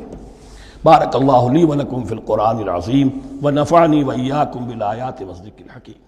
بارک اللہ لی ولکم فی القرآن العظیم ونفعنی وإیاکم بالآیات والذکر الحکیم۔